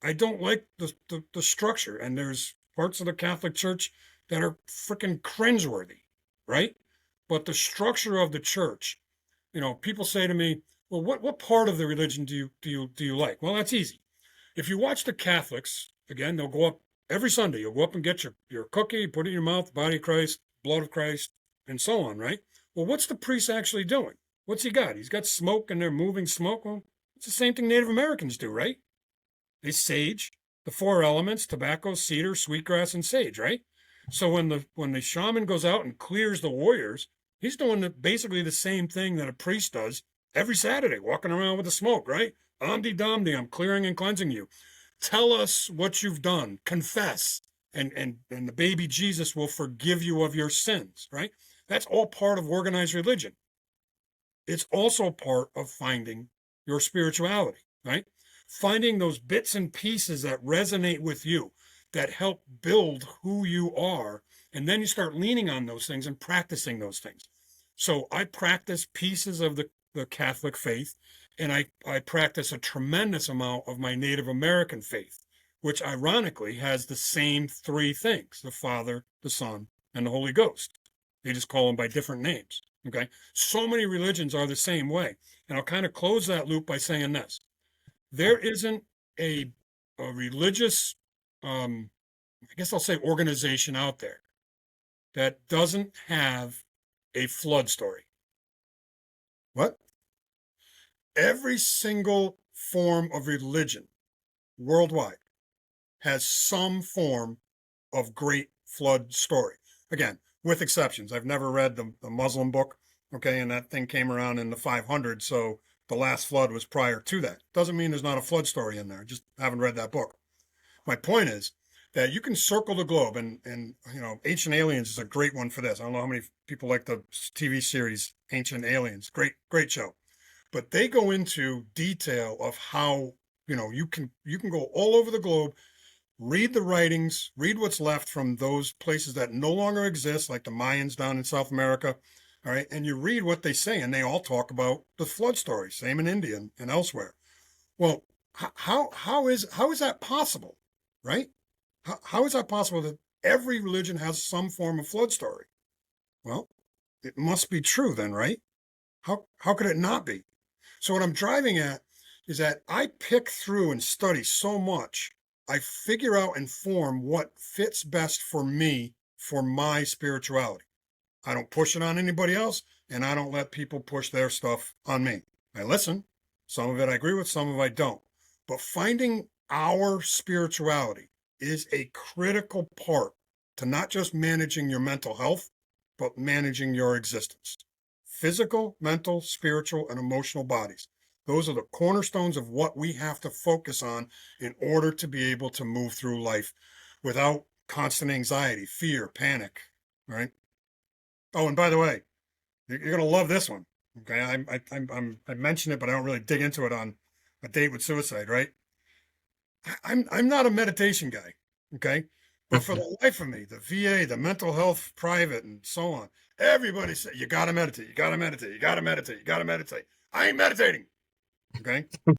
I don't like the structure, and there's parts of the Catholic Church that are freaking cringeworthy, right? But the structure of the church, people say to me, "Well, what part of the religion do you like?" Well, that's easy. If you watch the Catholics, again, they'll go up every Sunday. You'll go up and get your cookie, put it in your mouth, body of Christ, blood of Christ, and so on, right? Well, what's the priest actually doing? What's he got? He's got smoke and they're moving smoke. Well, it's the same thing Native Americans do, right? They sage, the 4 elements, tobacco, cedar, sweetgrass, and sage, right? So when the shaman goes out and clears the warriors, he's doing basically the same thing that a priest does every Saturday, walking around with the smoke, right? Omdi domdi, I'm clearing and cleansing you. Tell us what you've done. Confess. And the baby Jesus will forgive you of your sins, right? That's all part of organized religion. It's also part of finding your spirituality, right? Finding those bits and pieces that resonate with you, that help build who you are. And then you start leaning on those things and practicing those things. So I practice pieces of the Catholic faith, and I practice a tremendous amount of my Native American faith, which ironically has the same 3 things: the Father, the Son, and the Holy Ghost. They just call them by different names. Okay. So many religions are the same way. And I'll kind of close that loop by saying this. There isn't a religious, I guess I'll say, organization out there that doesn't have a flood story. What? Every single form of religion worldwide has some form of great flood story. Again, with exceptions. I've never read the Muslim book, okay, and that thing came around in the 500s, so the last flood was prior to that. Doesn't mean there's not a flood story in there. Just haven't read that book. My point is that you can circle the globe, and Ancient Aliens is a great one for this. I don't know how many people like the TV series Ancient Aliens. Great show. But they go into detail of how, you can go all over the globe, read the writings, read what's left from those places that no longer exist, like the Mayans down in South America. All right. And you read what they say, and they all talk about the flood story, same in India and elsewhere. Well, how is that possible? Right? How is that possible that every religion has some form of flood story? Well, it must be true then, right? How could it not be? So what I'm driving at is that I pick through and study so much I figure out and form what fits best for me, for my spirituality. I don't push it on anybody else, and I don't let people push their stuff on me. I listen. Some of it I agree with, some of it I don't. But finding our spirituality is a critical part to not just managing your mental health, but managing your existence. Physical, mental, spiritual, and emotional bodies. Those are the cornerstones of what we have to focus on in order to be able to move through life without constant anxiety, fear, panic, right? Oh, and by the way, you're going to love this one. Okay. I mentioned it, but I don't really dig into it on A Date with Suicide, right? I'm not a meditation guy. Okay. But for the life of me, the VA, the mental health private, and so on, everybody said, you got to meditate, you got to meditate, you got to meditate, you got to meditate. I ain't meditating. Okay. I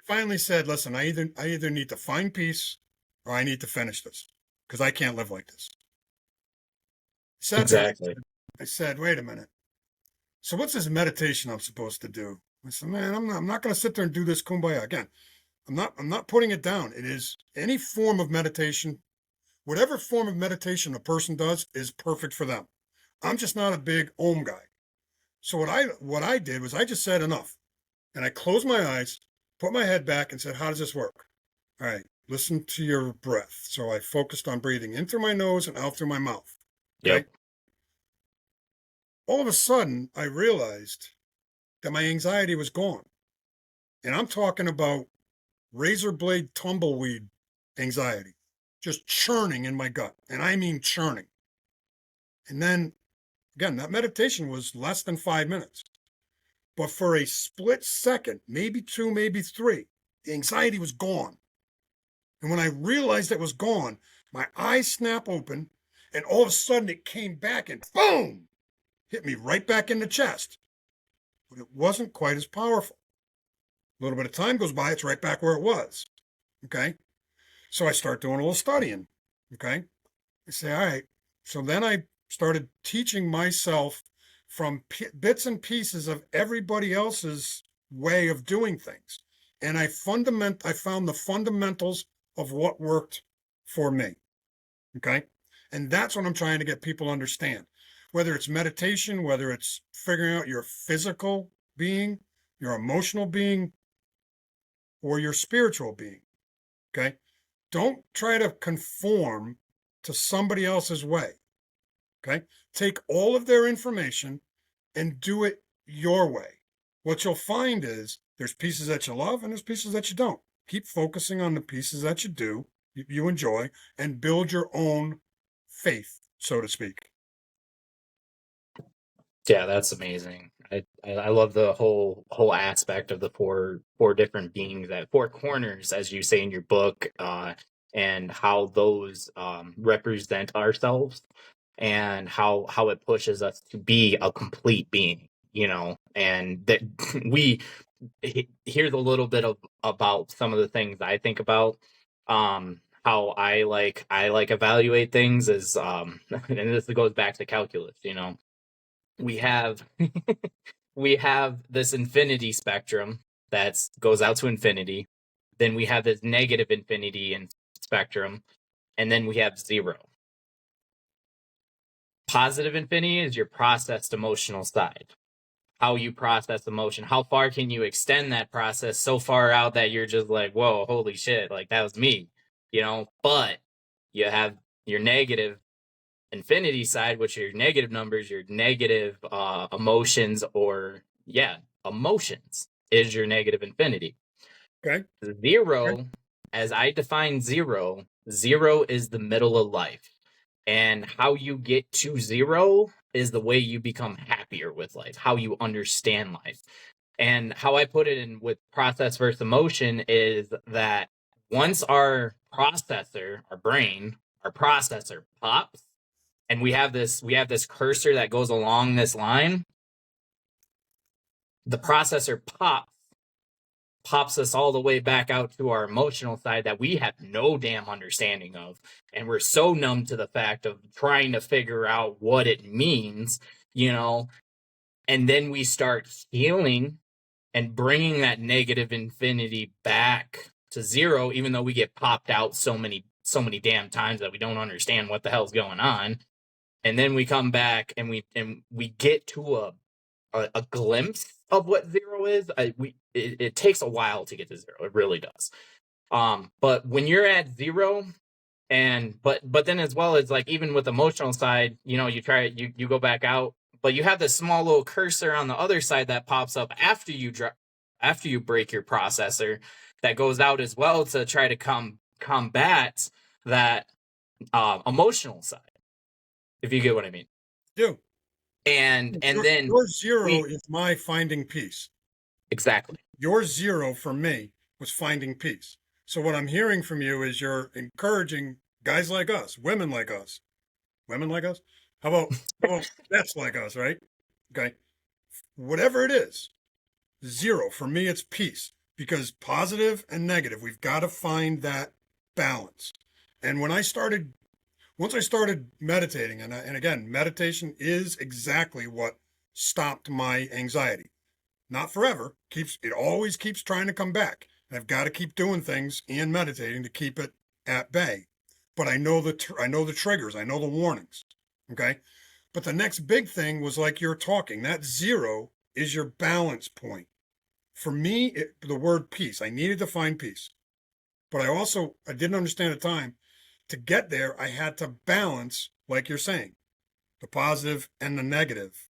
finally said, listen, I either need to find peace or I need to finish this because I can't live like this. Exactly. I said, wait a minute. So what's this meditation I'm supposed to do? I said, man, I'm not going to sit there and do this kumbaya again. I'm not putting it down. It is any form of meditation, whatever form of meditation a person does is perfect for them. I'm just not a big Om guy. So what I did was I just said enough. And I closed my eyes, put my head back and said, how does this work? All right, listen to your breath. So I focused on breathing in through my nose and out through my mouth. Okay. Yep. All of a sudden, I realized that my anxiety was gone. And I'm talking about razor blade tumbleweed anxiety, just churning in my gut. And I mean churning. And then, again, that meditation was less than 5 minutes. But for a split second, maybe 2, maybe 3, the anxiety was gone. And when I realized it was gone, my eyes snap open, and all of a sudden it came back and boom! Hit me right back in the chest. But it wasn't quite as powerful. A little bit of time goes by, it's right back where it was. Okay? So I start doing a little studying. Okay? I say, all right. So then I started teaching myself from bits and pieces of everybody else's way of doing things. And I found the fundamentals of what worked for me. Okay? And that's what I'm trying to get people to understand. Whether it's meditation, whether it's figuring out your physical being, your emotional being, or your spiritual being. Okay? Don't try to conform to somebody else's way. Okay? Take all of their information and do it your way. What you'll find is there's pieces that you love and there's pieces that you don't. Keep focusing on the pieces that you do, you enjoy, and build your own faith, so to speak. Yeah, that's amazing. I love the whole aspect of the four different beings, that four corners, as you say in your book, and how those represent ourselves, and how it pushes us to be a complete being, and that we here's a little bit about some of the things I think about. How I evaluate things is and this goes back to calculus. We have we have this infinity spectrum that goes out to infinity. Then we have this negative infinity in spectrum, and then we have 0. Positive infinity is your processed emotional side. How you process emotion. How far can you extend that process so far out that you're just like, whoa, holy shit, like that was me, But you have your negative infinity side, which are your negative numbers, your negative emotions, emotions is your negative infinity. Okay. 0, as I define 0 is the middle of life. And how you get to 0 is the way you become happier with life, how you understand life. And how I put it in with process versus emotion is that once our brain, our processor pops, and we have this cursor that goes along this line, the processor pops us all the way back out to our emotional side that we have no damn understanding of. And we're so numb to the fact of trying to figure out what it means, and then we start healing and bringing that negative infinity back to zero, even though we get popped out so many damn times that we don't understand what the hell's going on. And then we come back and we get to a glimpse of what zero is. It takes a while to get to zero. It really does. But when you're at zero, and but then as well as like even with emotional side, you know, you go back out, but you have this small little cursor on the other side that pops up after you break your processor, that goes out as well to try to combat that emotional side, if you get what I mean. Do. And then your zero is my finding peace. Exactly. Your zero for me was finding peace. So what I'm hearing from you is you're encouraging guys like us, women like us. How about vets like us, right? Okay. Whatever it is, zero. For me, it's peace, because positive and negative, we've got to find that balance. And once I started meditating, and again, meditation is exactly what stopped my anxiety. Not forever. It always keeps trying to come back. And I've got to keep doing things and meditating to keep it at bay. But I know the triggers. I know the warnings. Okay. But the next big thing was like you're talking. That zero is your balance point. For me, the word peace. I needed to find peace. But I didn't understand at the time. To get there, I had to balance, like you're saying, the positive and the negative.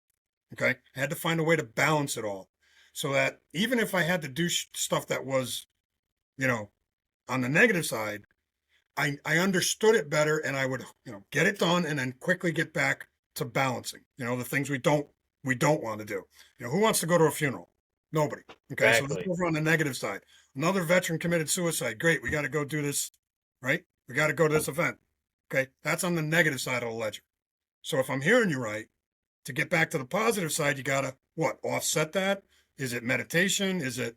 Okay. I had to find a way to balance it all, so that even if I had to do stuff that was, on the negative side, I understood it better, and I would, get it done and then quickly get back to balancing, the things we don't want to do. Who wants to go to a funeral? Nobody. Okay. Exactly. So let's go over on the negative side. Another veteran committed suicide. Great. We got to go do this, right? We got to go to this event. Okay. That's on the negative side of the ledger. So if I'm hearing you right, to get back to the positive side, you got to offset that? Is it meditation? Is it,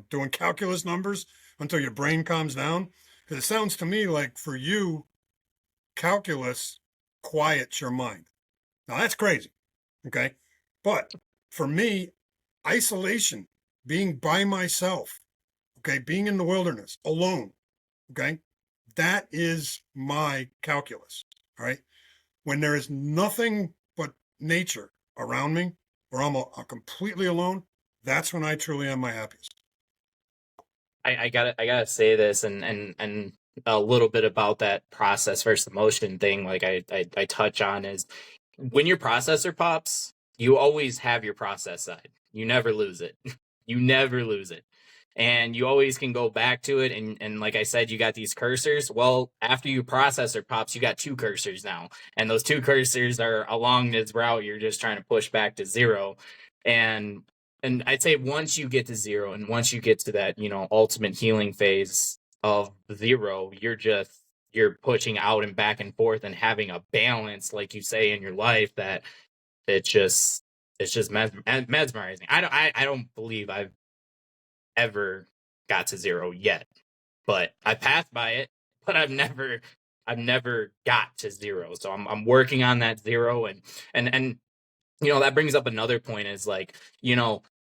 doing calculus numbers until your brain calms down? Because it sounds to me like for you, calculus quiets your mind. Now that's crazy. Okay. But for me, isolation, being by myself, okay, being in the wilderness alone, okay, that is my calculus. All right. When there is nothing but nature around me, or I'm completely alone, that's when I truly am my happiest. I gotta say this, and a little bit about that process versus emotion thing. Like I touch on is, when your processor pops, you always have your process side. You never lose it. You never lose it. And you always can go back to it. And like I said, you got these cursors. Well, after your processor pops, you got two cursors now. And those two cursors are along this route. You're just trying to push back to zero. And I'd say once you get to zero, and once you get to that, ultimate healing phase of zero, you're pushing out and back and forth and having a balance, like you say, in your life, that it's just mesmerizing. I don't believe I've ever got to zero yet, but I passed by it, but I've never got to zero. So I'm working on that zero, and that brings up another point, is like,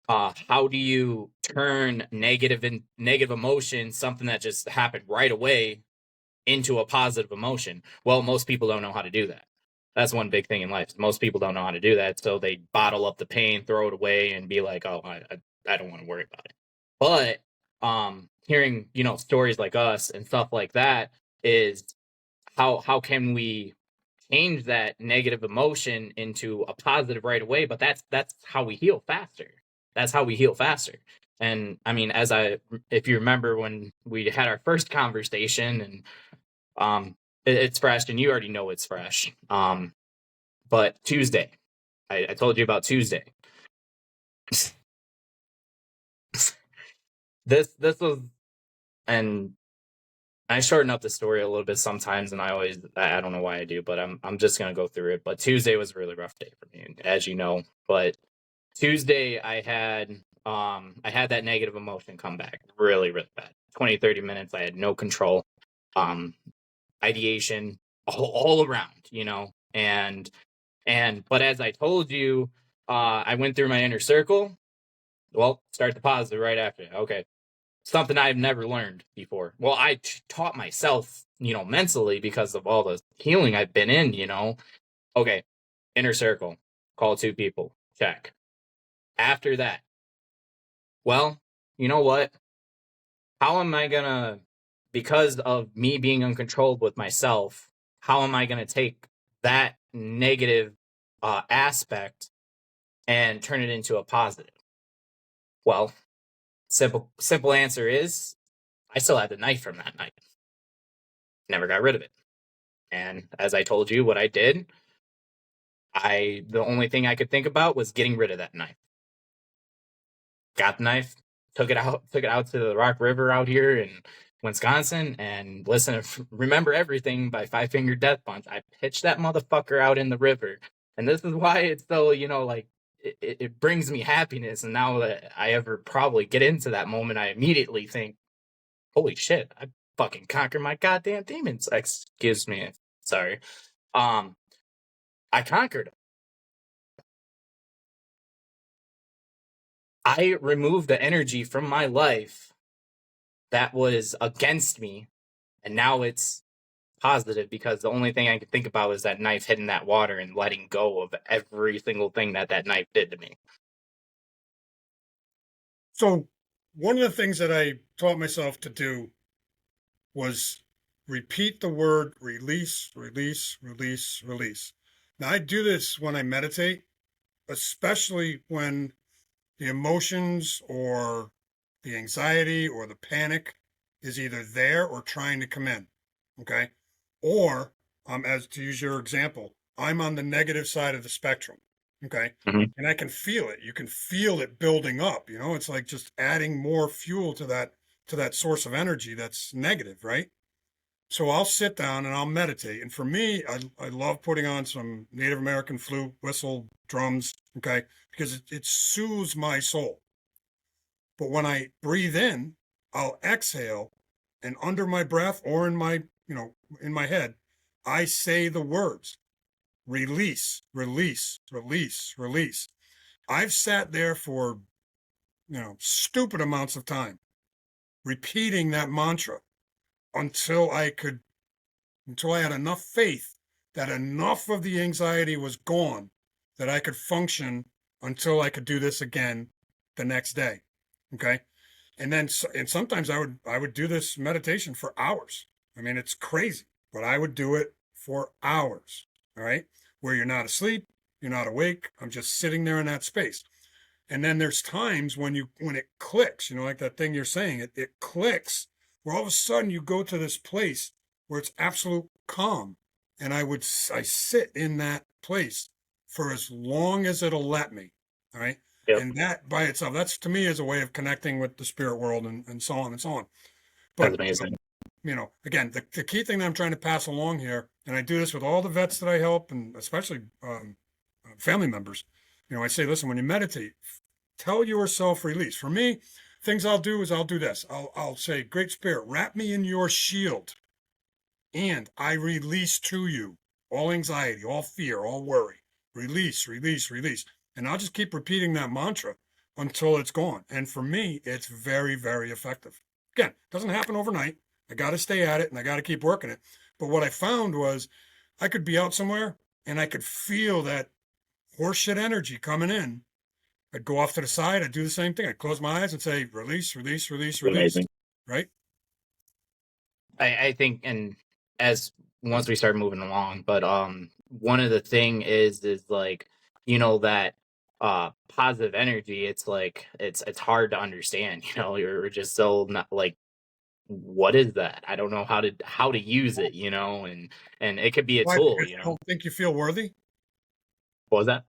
how do you turn negative emotion, something that just happened right away, into a positive emotion? Well, most people don't know how to do that. That's one big thing in life. Most people don't know how to do that. So they bottle up the pain, throw it away, and be like, oh, I don't want to worry about it. But hearing, stories like us and stuff like that, is how can we change that negative emotion into a positive right away? But that's how we heal faster. That's how we heal faster. And I mean, if you remember when we had our first conversation, and it's fresh, and you already know it's fresh. But Tuesday, I told you about Tuesday. This was, and I shorten up the story a little bit sometimes, and I don't know why I do, but I'm just gonna go through it. But Tuesday was a really rough day for me, as you know. But Tuesday, I had that negative emotion come back really, really bad. 20, 30 minutes, I had no control. Ideation all around, but as I told you, I went through my inner circle. Well, start the positive right after. Okay. something I've never learned before. Well, I taught myself, mentally because of all the healing I've been in, Okay, inner circle, call 2 people, check. After that, well, you know what? How am I gonna, because of me being uncontrolled with myself, how am I gonna take that negative aspect and turn it into a positive? Well, simple answer is I still had the knife from that night. Never got rid of it. And as I told you, what I did, the only thing I could think about was getting rid of that knife. Got the knife, took it out to the Rock River out here in Wisconsin, and listen to Remember Everything by Five Finger Death Punch. I pitched that motherfucker out in the river. And this is why it's so, like, it brings me happiness. And now that I ever probably get into that moment, I immediately think, holy shit, I fucking conquered my goddamn demons. Excuse me. Sorry. I conquered them. I removed the energy from my life that was against me, and now it's positive because the only thing I could think about is that knife hitting that water and letting go of every single thing that knife did to me. So one of the things that I taught myself to do was repeat the word release, release, release, release. Now I do this when I meditate, especially when the emotions or the anxiety or the panic is either there or trying to come in. Okay. Or, as to use your example, I'm on the negative side of the spectrum. Okay. Mhm. And I can feel it. You can feel it building up. It's like just adding more fuel to that source of energy that's negative, right? So I'll sit down and I'll meditate. And for me, I love putting on some Native American flute, whistle, drums, okay, because it soothes my soul. But when I breathe in, I'll exhale, and under my breath or in my head, I say the words release, release, release, release. I've sat there for, stupid amounts of time repeating that mantra until I had enough faith that enough of the anxiety was gone that I could function until I could do this again the next day. Okay. And sometimes I would do this meditation for hours. I mean, it's crazy, but I would do it for hours. All right. Where you're not asleep, you're not awake. I'm just sitting there in that space. And then there's times when it clicks, like that thing you're saying, it clicks where all of a sudden you go to this place where it's absolute calm. And I sit in that place for as long as it'll let me. All right. Yep. And that by itself, that's to me is a way of connecting with the spirit world and so on and so on. That's But, amazing. Again, the key thing that I'm trying to pass along here, and I do this with all the vets that I help, and especially family members, I say, listen, when you meditate, tell yourself release. For me, things I'll do is I'll do this. I'll say, Great Spirit, wrap me in your shield, and I release to you all anxiety, all fear, all worry. Release, release, release. And I'll just keep repeating that mantra until it's gone. And for me, it's very, very effective. Again, it doesn't happen overnight. I got to stay at it and I got to keep working it. But what I found was I could be out somewhere and I could feel that horseshit energy coming in. I'd go off to the side. I'd do the same thing. I'd close my eyes and say, release, release, release, release. Amazing. Right? I think, and as once we start moving along, but one of the thing is like, that positive energy, it's like it's hard to understand, you're just so not like, what is that? I don't know how to use it, and it could be a Why? tool, Because you don't think you feel worthy? What was that?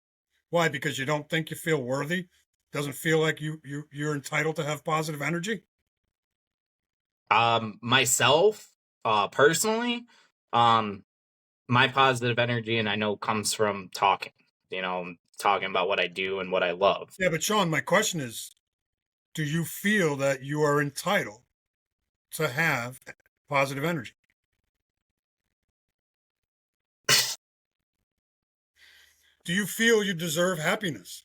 Why? Because you don't think you feel worthy? Doesn't feel like you're entitled to have positive energy? Myself, personally, my positive energy, and I know comes from talking, talking about what I do and what I love. Yeah, but Sean, my question is, do you feel that you are entitled to have positive energy? Do you feel you deserve happiness?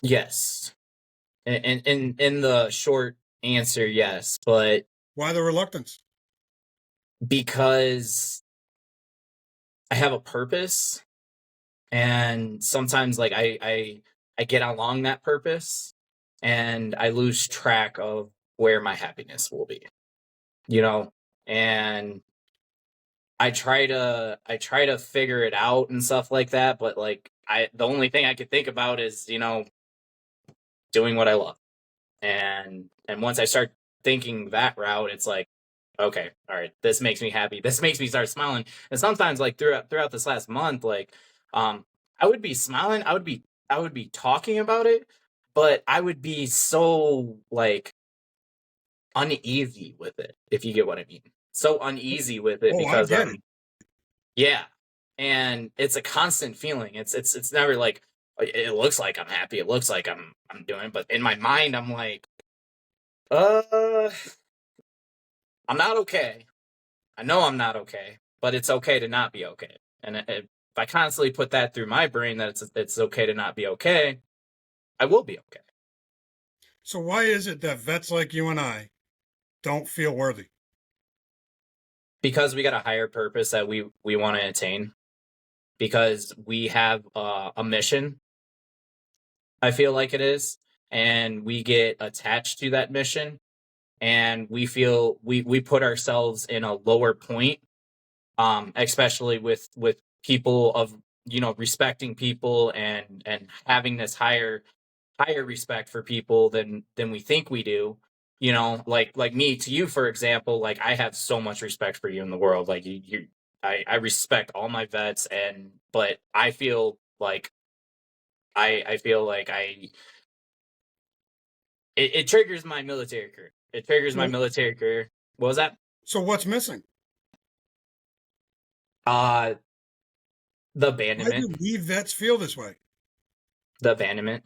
Yes. And in the short answer yes, but Why the reluctance? because I have a purpose, and sometimes like I get along that purpose and I lose track of where my happiness will be, you know? And I try to figure it out and stuff like that, but like the only thing I could think about is, doing what I love. And once I start thinking that route, it's like, okay, all right, this makes me happy. This makes me start smiling. And sometimes like throughout this last month, like I would be smiling, I would be talking about it, but I would be so like uneasy with it, if you get what I mean. So uneasy with it Oh, I because get it. yeah. And it's a constant feeling. It's never like it looks like I'm happy. It looks like I'm doing it, but in my mind I'm like, uh I'm not okay. I know I'm not okay, but it's okay to not be okay. And if I constantly put that through my brain that it's okay to not be okay, I will be okay. So why is it that vets like you and I don't feel worthy? Because we got a higher purpose that we want to attain. Because we have a mission, I feel like it is, and we get attached to that mission, and we feel we put ourselves in a lower point, especially with people of respecting people and having this higher respect for people than we think we do. Like me to you, for example, like I have so much respect for you in the world. Like I respect all my vets, but I feel like I feel like it triggers my military career. It triggers my So, military career. What was that? so what's missing? Uh the Why abandonment. do we vets feel this way? The abandonment.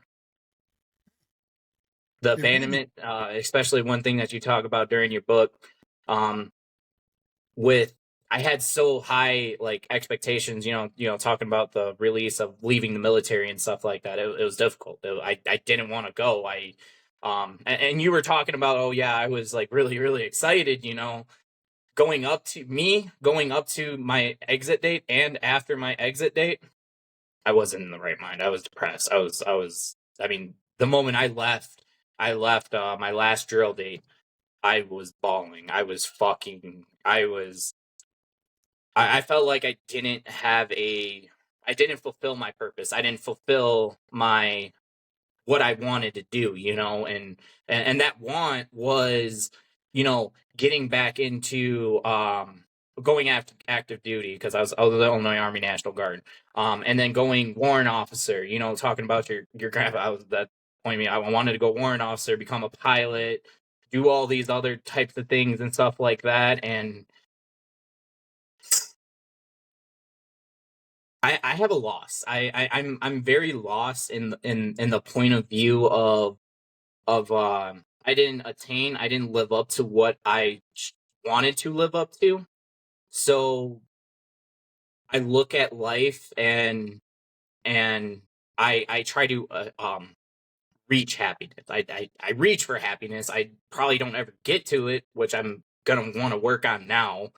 The The abandonment. abandonment, especially one thing that you talk about during your book, um, with I had so high like expectations, talking about the release of leaving the military and stuff like that. It was difficult. I didn't want to go. And you were talking about, oh yeah, I was like really really excited, going up to my exit date and after my exit date, I wasn't in the right mind. I was depressed. I mean, the moment I left my last drill date, I was bawling. I felt like I didn't fulfill my purpose. I didn't fulfill what I wanted to do, and that want was, getting back into going after active duty because I was the Illinois Army National Guard, and then going warrant officer. Talking about your grandpa, I was that point me. I wanted to go warrant officer, become a pilot, do all these other types of things and stuff like that, and I have a loss. I'm very lost in the point of view of I didn't live up to what I wanted to live up to. So I look at life and I try to reach happiness. I reach for happiness. I probably don't ever get to it, which I'm gonna want to work on now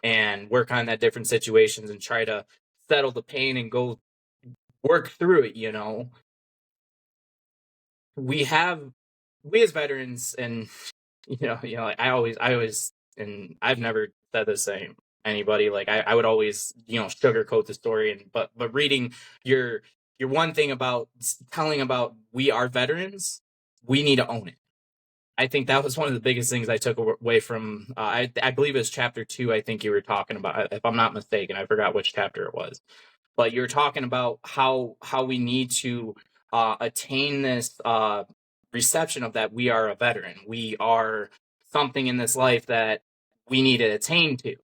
and work on that different situations and try to settle the pain and go work through it. We have we as veterans, and like, I always, and I've never said the same anybody. Like I would always, sugarcoat the story, but reading your one thing about telling about we are veterans, we need to own it. I think that was one of the biggest things I took away from. I believe it was chapter 2. I think you were talking about, if I'm not mistaken. I forgot which chapter it was, but you're talking about how we need to attain this reception of that we are a veteran. We are something in this life that we need to attain to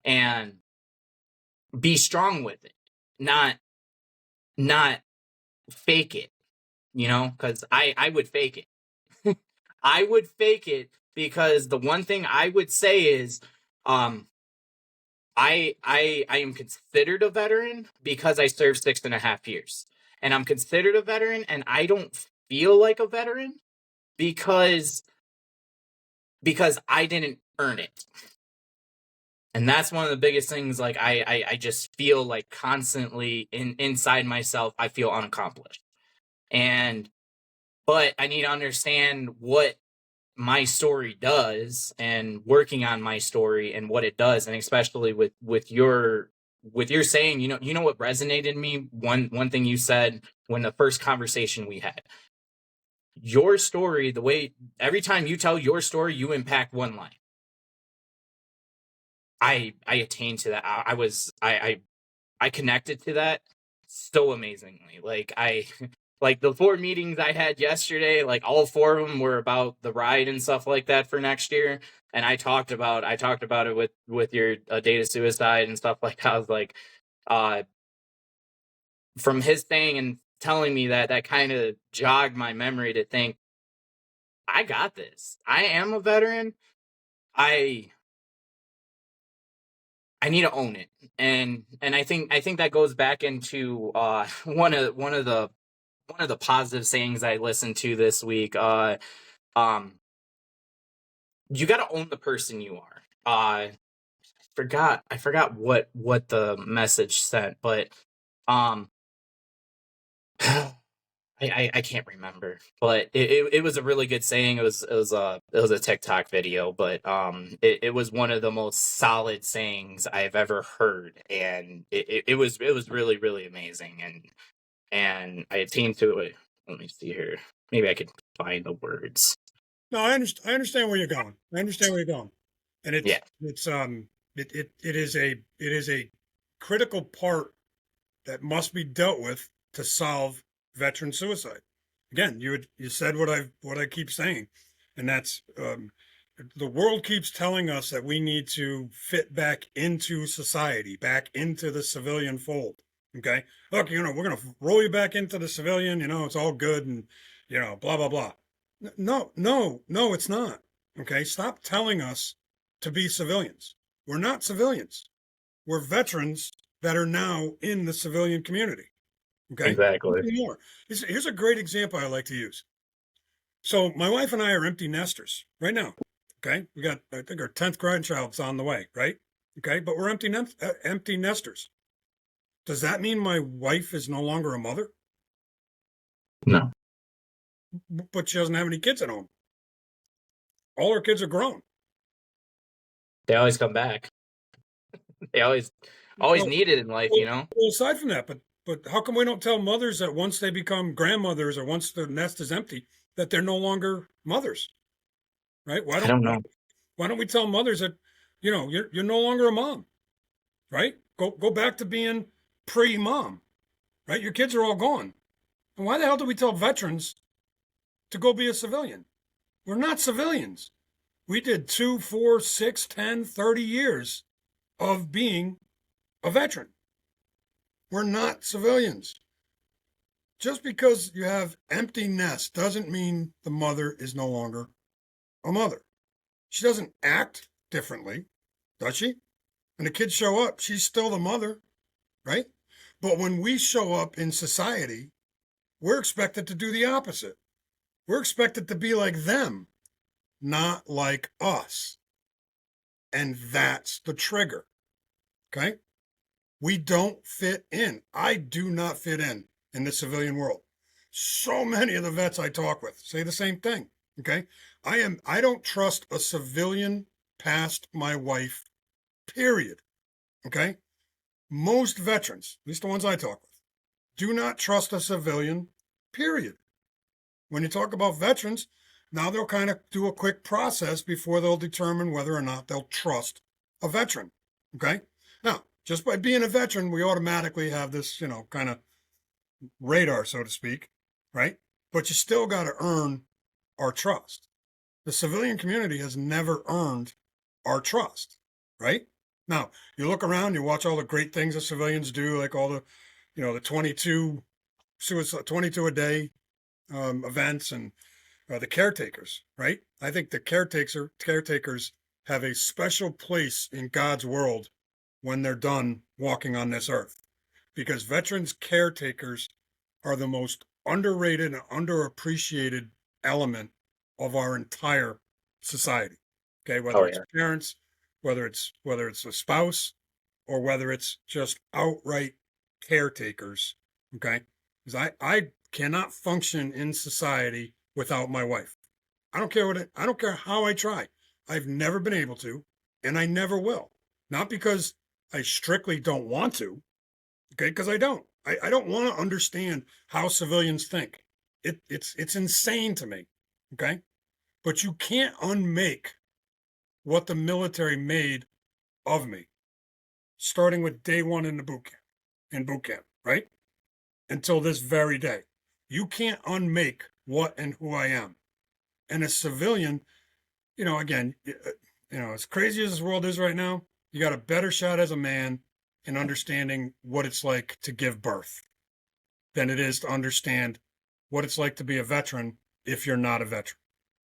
and be strong with it, not fake it. Because I would fake it. I would fake it because the one thing I would say is, um, I am considered a veteran because I served 6.5 years, and I'm considered a veteran, and I don't feel like a veteran because because I didn't earn it. And that's one of the biggest things. Like I just feel like constantly inside myself, I feel unaccomplished. But I need to understand what my story does and working on my story and what it does. And especially with your saying, you know what resonated me? One thing you said when the first conversation we had. Your story, the way every time you tell your story, you impact one life. I attained to that. I connected to that so amazingly. Like like the 4 meetings I had yesterday, like all 4 of them were about the ride and stuff like that for next year. And I talked about it with your data suicide and stuff like that. I was like, from his thing and telling me that kind of jogged my memory to think, I got this. I am a veteran. I need to own it. And I think that goes back into one of the positive sayings I listened to this week. You got to own the person you are. I forgot what the message said, but I can't remember, but it was a really good saying. It was a TikTok video, but it was one of the most solid sayings I've ever heard, and it was really really amazing, and I attained to it. Let me see here. Maybe I could find the words. No, I understand where you're going. I understand where you're going, and it is a critical part that must be dealt with to solve veteran suicide. Again, you said what I keep saying, and that's the world keeps telling us that we need to fit back into society, back into the civilian fold. Okay, look, we're going to roll you back into the civilian. It's all good, and blah blah blah. No, it's not. Okay, stop telling us to be civilians. We're not civilians. We're veterans that are now in the civilian community. Okay, exactly. More. Here's a great example I like to use. So my wife and I are empty nesters right now. Okay, we got, I think, our 10th grandchild's on the way, right? Okay, but we're empty nesters. Does that mean my wife is no longer a mother? No. But she doesn't have any kids at home. All her kids are grown. They always come back. They always need it in life, Well, aside from that, but how come we don't tell mothers that once they become grandmothers or once the nest is empty, that they're no longer mothers? Right? I don't know. Why don't we tell mothers that, you're no longer a mom, right? Go back to being pre-mom, right? Your kids are all gone. And why the hell do we tell veterans to go be a civilian? We're not civilians. We did 2, 4, 6, 10, 30 years of being a veteran. We're not civilians. Just because you have empty nest doesn't mean the mother is no longer a mother. She doesn't act differently, does she? When the kids show up, she's still the mother, right? But when we show up in society, we're expected to do the opposite. We're expected to be like them, not like us. And that's the trigger, okay? We don't fit in. I do not fit in the civilian world. So many of the vets I talk with say the same thing, okay? I don't trust a civilian past my wife, period, okay? Most veterans, at least the ones I talk with, do not trust a civilian, period. When you talk about veterans, now they'll kind of do a quick process before they'll determine whether or not they'll trust a veteran, okay? Now, just by being a veteran, we automatically have this, kind of radar, so to speak, right? But you still got to earn our trust. The civilian community has never earned our trust, right? Now, you look around, you watch all the great things that civilians do, like all the, the 22 a day events and the caretakers, right? I think the caretakers have a special place in God's world when they're done walking on this earth, because veterans caretakers are the most underrated and underappreciated element of our entire society. Okay, whether Oh it's yeah. parents, whether it's a spouse, or whether it's just outright caretakers. Okay, because I cannot function in society without my wife. I don't care how I try. I've never been able to, and I never will. Not because I strictly don't want to, okay, because I don't. I don't want to understand how civilians think. It's insane to me. Okay. But you can't unmake what the military made of me, starting with day one in boot camp, right? Until this very day. You can't unmake what and who I am. And as civilian, again, as crazy as this world is right now, you got a better shot as a man in understanding what it's like to give birth than it is to understand what it's like to be a veteran if you're not a veteran.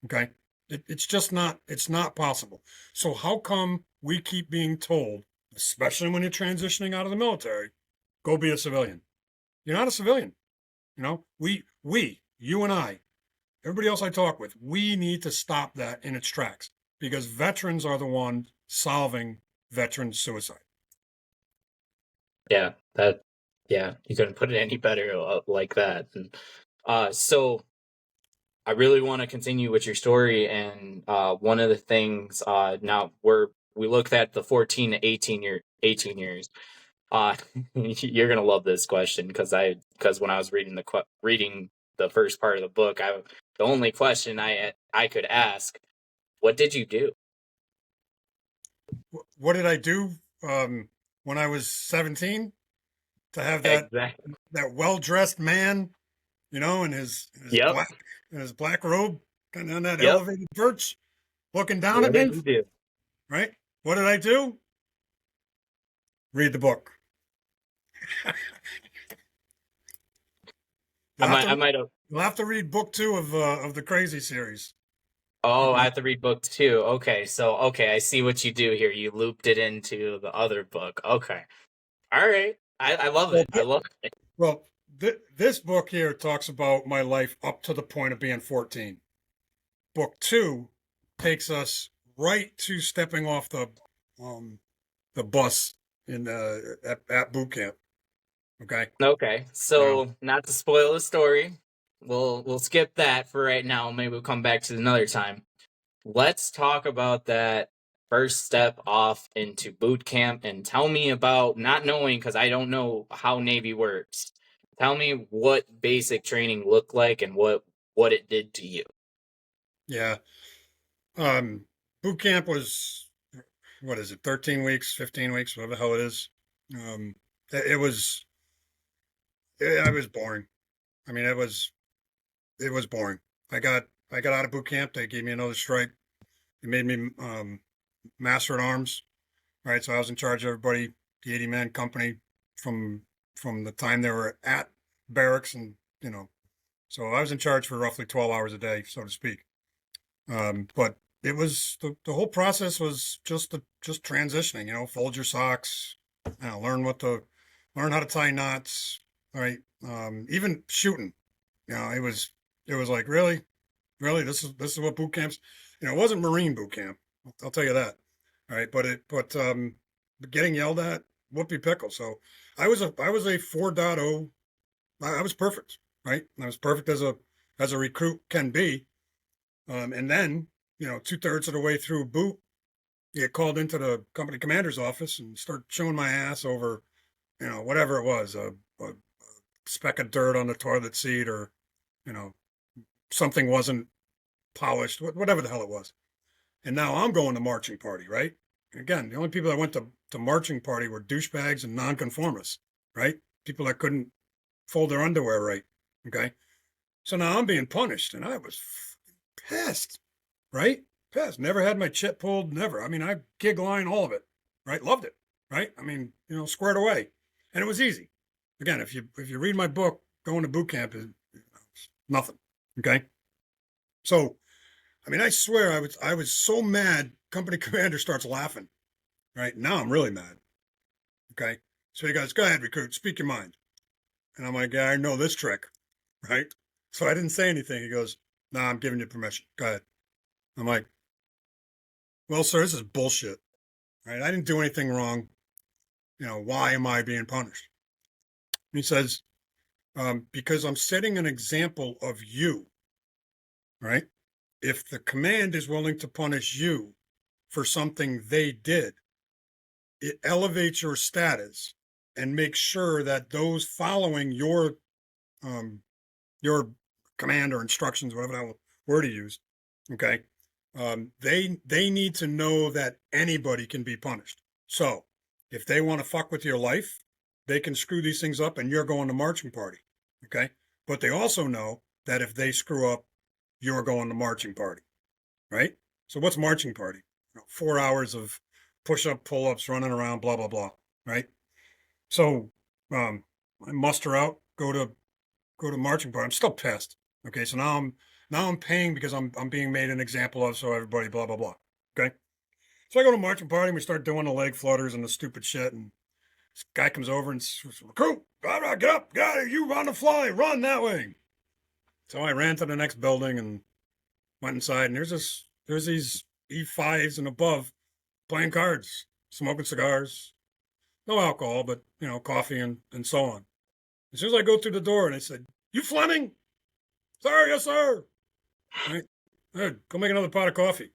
Okay. It's just not, it's not possible. So how come we keep being told, especially when you're transitioning out of the military, go be a civilian? You're not a civilian. You and I, everybody else I talk with, we need to stop that in its tracks because veterans are the ones solving veteran suicide. Yeah, you couldn't put it any better like that. And so I really want to continue with your story, and one of the things now we looked at the 14 to 18 years. Uh, you're gonna love this question because when I was reading the first part of the book, the only question I could ask, what did you do? What did I do when I was 17 to have Exactly. that well dressed man, in Yep. his black robe, kind of on that Yep. elevated perch, looking down at What did me? you do? Right? What did I do? Read the book. You'll have I to might have. you'll have to read book 2 of the Crazy series. Oh, I Mhm. have to read book 2. Okay, I see what you do here. You looped it into the other book. Okay, all right. I love Well, it. I love it. well, this book here talks about my life up to the point of being 14. Book 2 takes us right to stepping off um, the bus at boot camp. Okay. Okay, Now, so not to spoil the story, we'll skip that for right now. Maybe we'll come back to it another time. Let's talk about that first step off into boot camp and tell me about not knowing because I don't know how Navy works. Tell me what basic training looked like and what it did to you. yeah. Um, Boot camp was, what is it, 13 weeks, 15 weeks, whatever the hell it is. Um, it was, it was boring. I mean, it was boring. I got out of boot camp. They gave me another stripe. They made me master at arms. Right. So I was in charge of everybody, the 80 man company from, the time they were at barracks so I was in charge for roughly 12 hours a day, so to speak. But it was the whole process was just transitioning, fold your socks, learn how to tie knots, right? Even shooting, it was like, really, really, this is what boot camps, it wasn't Marine boot camp. I'll tell you that. All right. But getting yelled at, whoopee pickle. So I was a 4.0. I was perfect, right? I was perfect as a recruit can be. And then, 2/3 of the way through boot, you get called into the company commander's office and start chewing my ass over, whatever it was, a speck of dirt on the toilet seat, or, you know, something wasn't polished, whatever the hell it was. And now I'm going to marching party, right? And again, the only people that went to marching party were douchebags and nonconformists, right? People that couldn't fold their underwear right. Okay. So now I'm being punished, and I was pissed, right? Pissed. Never had my chit pulled, never. I mean, I gig line all of it, right? Loved it, right? I mean, squared away. And it was easy. Again, if you read my book, going to boot camp is nothing. Okay. So, I mean, I swear I was so mad, company commander starts laughing. Right. Now I'm really mad. Okay. So he goes, go ahead, recruit, speak your mind. And I'm like, yeah, I know this trick. Right. So I didn't say anything. He goes, no, I'm giving you permission. Go ahead. I'm like, well, sir, this is bullshit. Right? I didn't do anything wrong. Why am I being punished? And he says, because I'm setting an example of you, right? If the command is willing to punish you for something they did, it elevates your status and makes sure that those following um, your command or instructions, whatever that word you use, okay, they need to know that anybody can be punished. So if they want to fuck with your life, they can screw these things up, and you're going to marching party, okay. But they also know that if they screw up, you're going to marching party, right? So what's marching party? 4 hours of push-up, pull-ups, running around, blah blah blah, right? So I muster out, go to marching party. I'm still pissed. Okay, so now I'm paying because I'm being made an example of, so everybody blah blah blah. Okay, so I go to marching party and we start doing the leg flutters and the stupid shit, and this guy comes over and says, "Recruit, get up, get out of here, you on the fly, run that way." So I ran to the next building and went inside, and there's these E5s and above playing cards, smoking cigars, no alcohol, but coffee and so on. As soon as I go through the door, and I said, "You Fleming?" "Sir, yes, sir." Right? "Good. Go make another pot of coffee.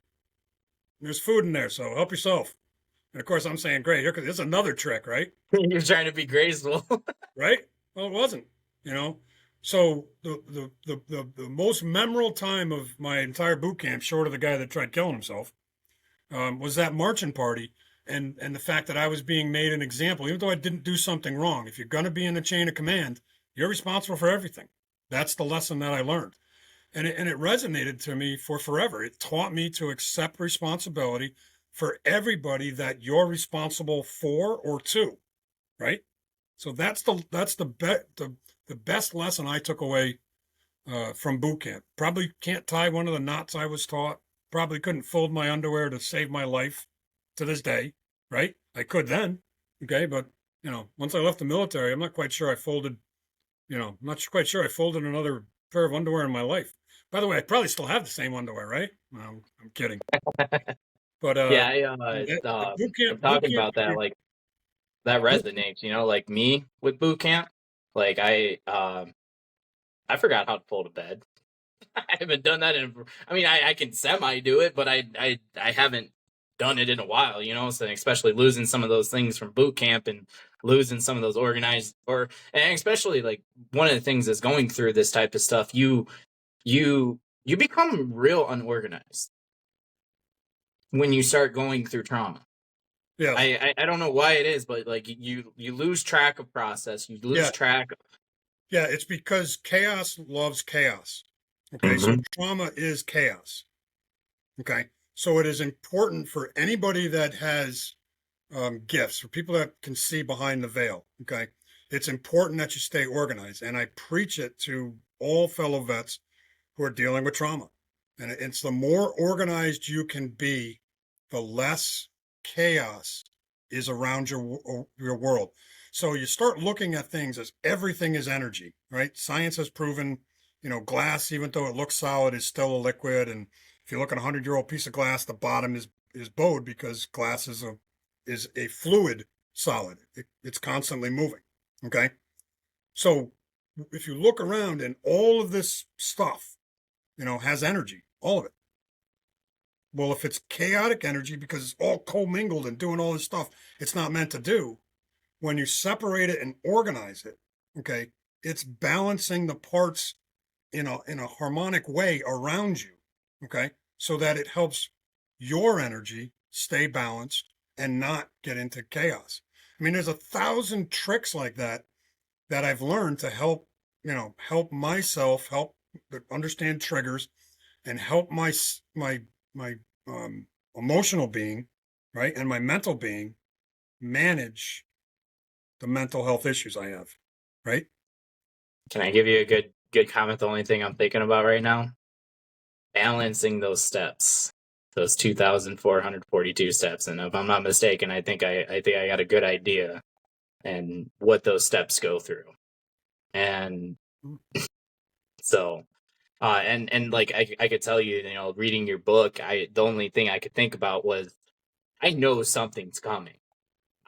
There's food in there, so help yourself." And of course, I'm saying, "Great, here, this is another trick, right?" You're trying to be graceful. Right? Well, it wasn't. So the most memorable time of my entire boot camp, short of the guy that tried killing himself, was that marching party, and the fact that I was being made an example, even though I didn't do something wrong. If you're going to be in the chain of command, you're responsible for everything. That's the lesson that I learned. And it resonated to me for forever. It taught me to accept responsibility for everybody that you're responsible for or to, right? So that's the best lesson I took away from boot camp. Probably can't tie one of the knots I was taught. Probably couldn't fold my underwear to save my life to this day, right? I could then, okay, but once I left the military, I'm not quite sure I folded. I'm not quite sure I folded another pair of underwear in my life. By the way, I probably still have the same underwear, right? No, I'm kidding. But Yeah, the I'm boot talking camp, about that, like that resonates, like me with boot camp. Like I forgot how to fold a bed. I haven't done that I mean, I can semi do it, but I haven't done it in a while, so especially losing some of those things from boot camp and losing some of those organized, and especially like one of the things is going through this type of stuff, you become real unorganized when you start going through trauma. yes. I don't know why it is, but like you lose track of process, you lose track. Yeah, it's because chaos loves chaos. Okay, so trauma is chaos. Okay, so it is important for anybody that has gifts, for people that can see behind the veil. Okay, it's important that you stay organized, and I preach it to all fellow vets who are dealing with trauma. And it's the more organized you can be, the less chaos is around your world. So you start looking at things as everything is energy, right? Science has proven, glass, even though it looks solid, is still a liquid. And if you look at a 100-year-old piece of glass, the bottom is bowed because glass is a fluid solid. It's constantly moving. Okay. So if you look around and all of this stuff, has energy, all of it. Well, if it's chaotic energy because it's all commingled and doing all this stuff it's not meant to do, when you separate it and organize it, okay, it's balancing the parts in a harmonic way around you, okay, so that it helps your energy stay balanced and not get into chaos. I mean, there's 1,000 tricks like that I've learned to help myself, help understand triggers, and help my emotional being, right, and my mental being manage the mental health issues I have, right? Can I give you a good comment? The only thing I'm thinking about right now, balancing those steps, those 2,442 steps, and if I'm not mistaken, I think I got a good idea and what those steps go through, and so And like I could tell you, you know, reading your book, the only thing I could think about was I know something's coming.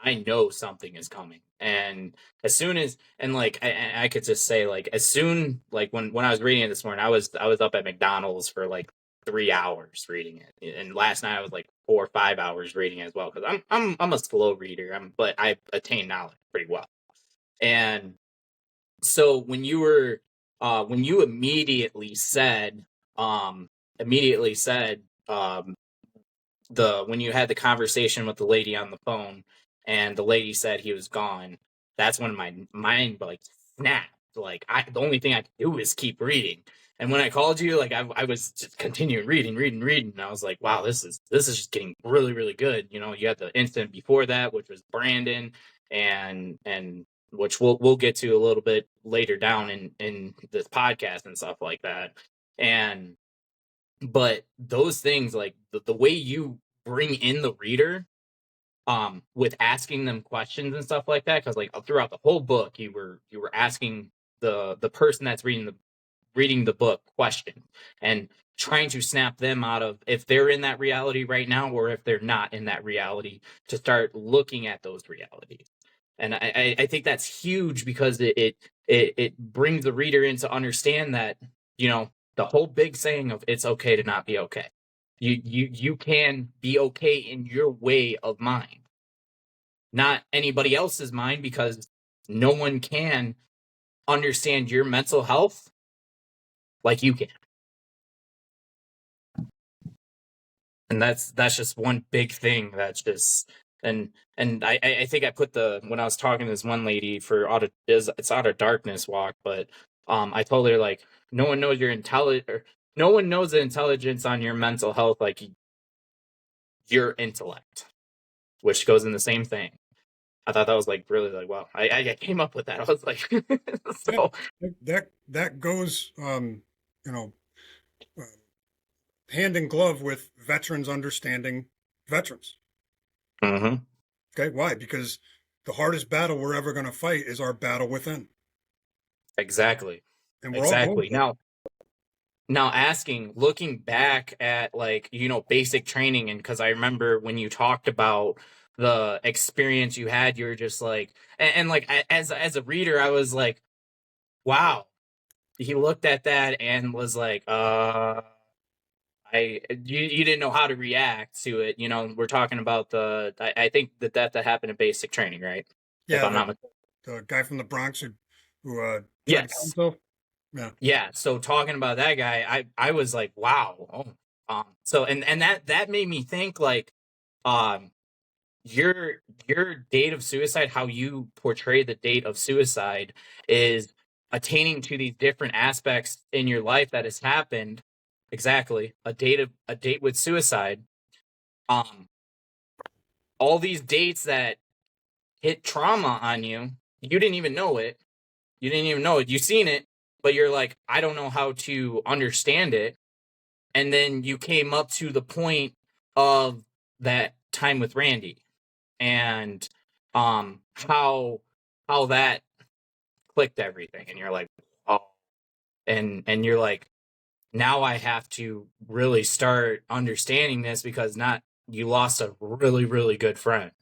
I know something is coming. And as soon as, and like I could just say, like, as soon, like when I was reading it this morning, I was up at McDonald's for like 3 hours reading it, and last night I was like 4 or 5 hours reading it as well, because I'm a slow reader, but I attain knowledge pretty well. And so when you immediately said when you had the conversation with the lady on the phone and the lady said he was gone, that's when my mind like snapped. Like, the only thing I could do is keep reading. And when I called you, like I was just continuing reading, and I was like, wow, this is just getting really, really good. You know, you had the incident before that, which was Brandon, and which we'll get to a little bit later down in this podcast and stuff like that. And but those things, like the way you bring in the reader with asking them questions and stuff like that, because like throughout the whole book you were asking the person that's reading the book question and trying to snap them out of if they're in that reality right now or if they're not in that reality, to start looking at those realities. And I think that's huge, because it brings the reader in to understand that, you know, the whole big saying of it's okay to not be okay. You can be okay in your way of mind, not anybody else's mind, because no one can understand your mental health like you can. And that's just one big thing. That's just, and I think I put when I was talking to this one lady for it's Out of Darkness walk, but I told her, like, no one knows no one knows the intelligence on your mental health like your intellect, which goes in the same thing. I thought that was like really, like, wow. I came up with that. I was like, so that goes, you know, uh, hand in glove with veterans understanding veterans. Mm-hmm. Okay, why? Because the hardest battle we're ever going to fight is our battle within. Exactly. And we're all going through. Now looking back at, like, you know, basic training, and because I remember when you talked about the experience you had, you were just like, and like as a reader, I was like, wow. He looked at that and was like, you didn't know how to react to it. You know, we're talking about I think that happened in basic training, right? Yeah, if I'm not mistaken. The guy from the Bronx who tried to kill Yes. himself. Yeah. Yeah. So talking about that guy, I was like, wow. Oh. So and that made me think, like, your date of suicide, how you portray the date of suicide, is attaining to these different aspects in your life that has happened. Exactly. A date with suicide. All these dates that hit trauma on you, you didn't even know it. You seen it, but you're like, I don't know how to understand it. And then you came up to the point of that time with Randy, and how that clicked everything, and you're like, oh, and you're like, now I have to really start understanding this, because not you lost a really, really good friend,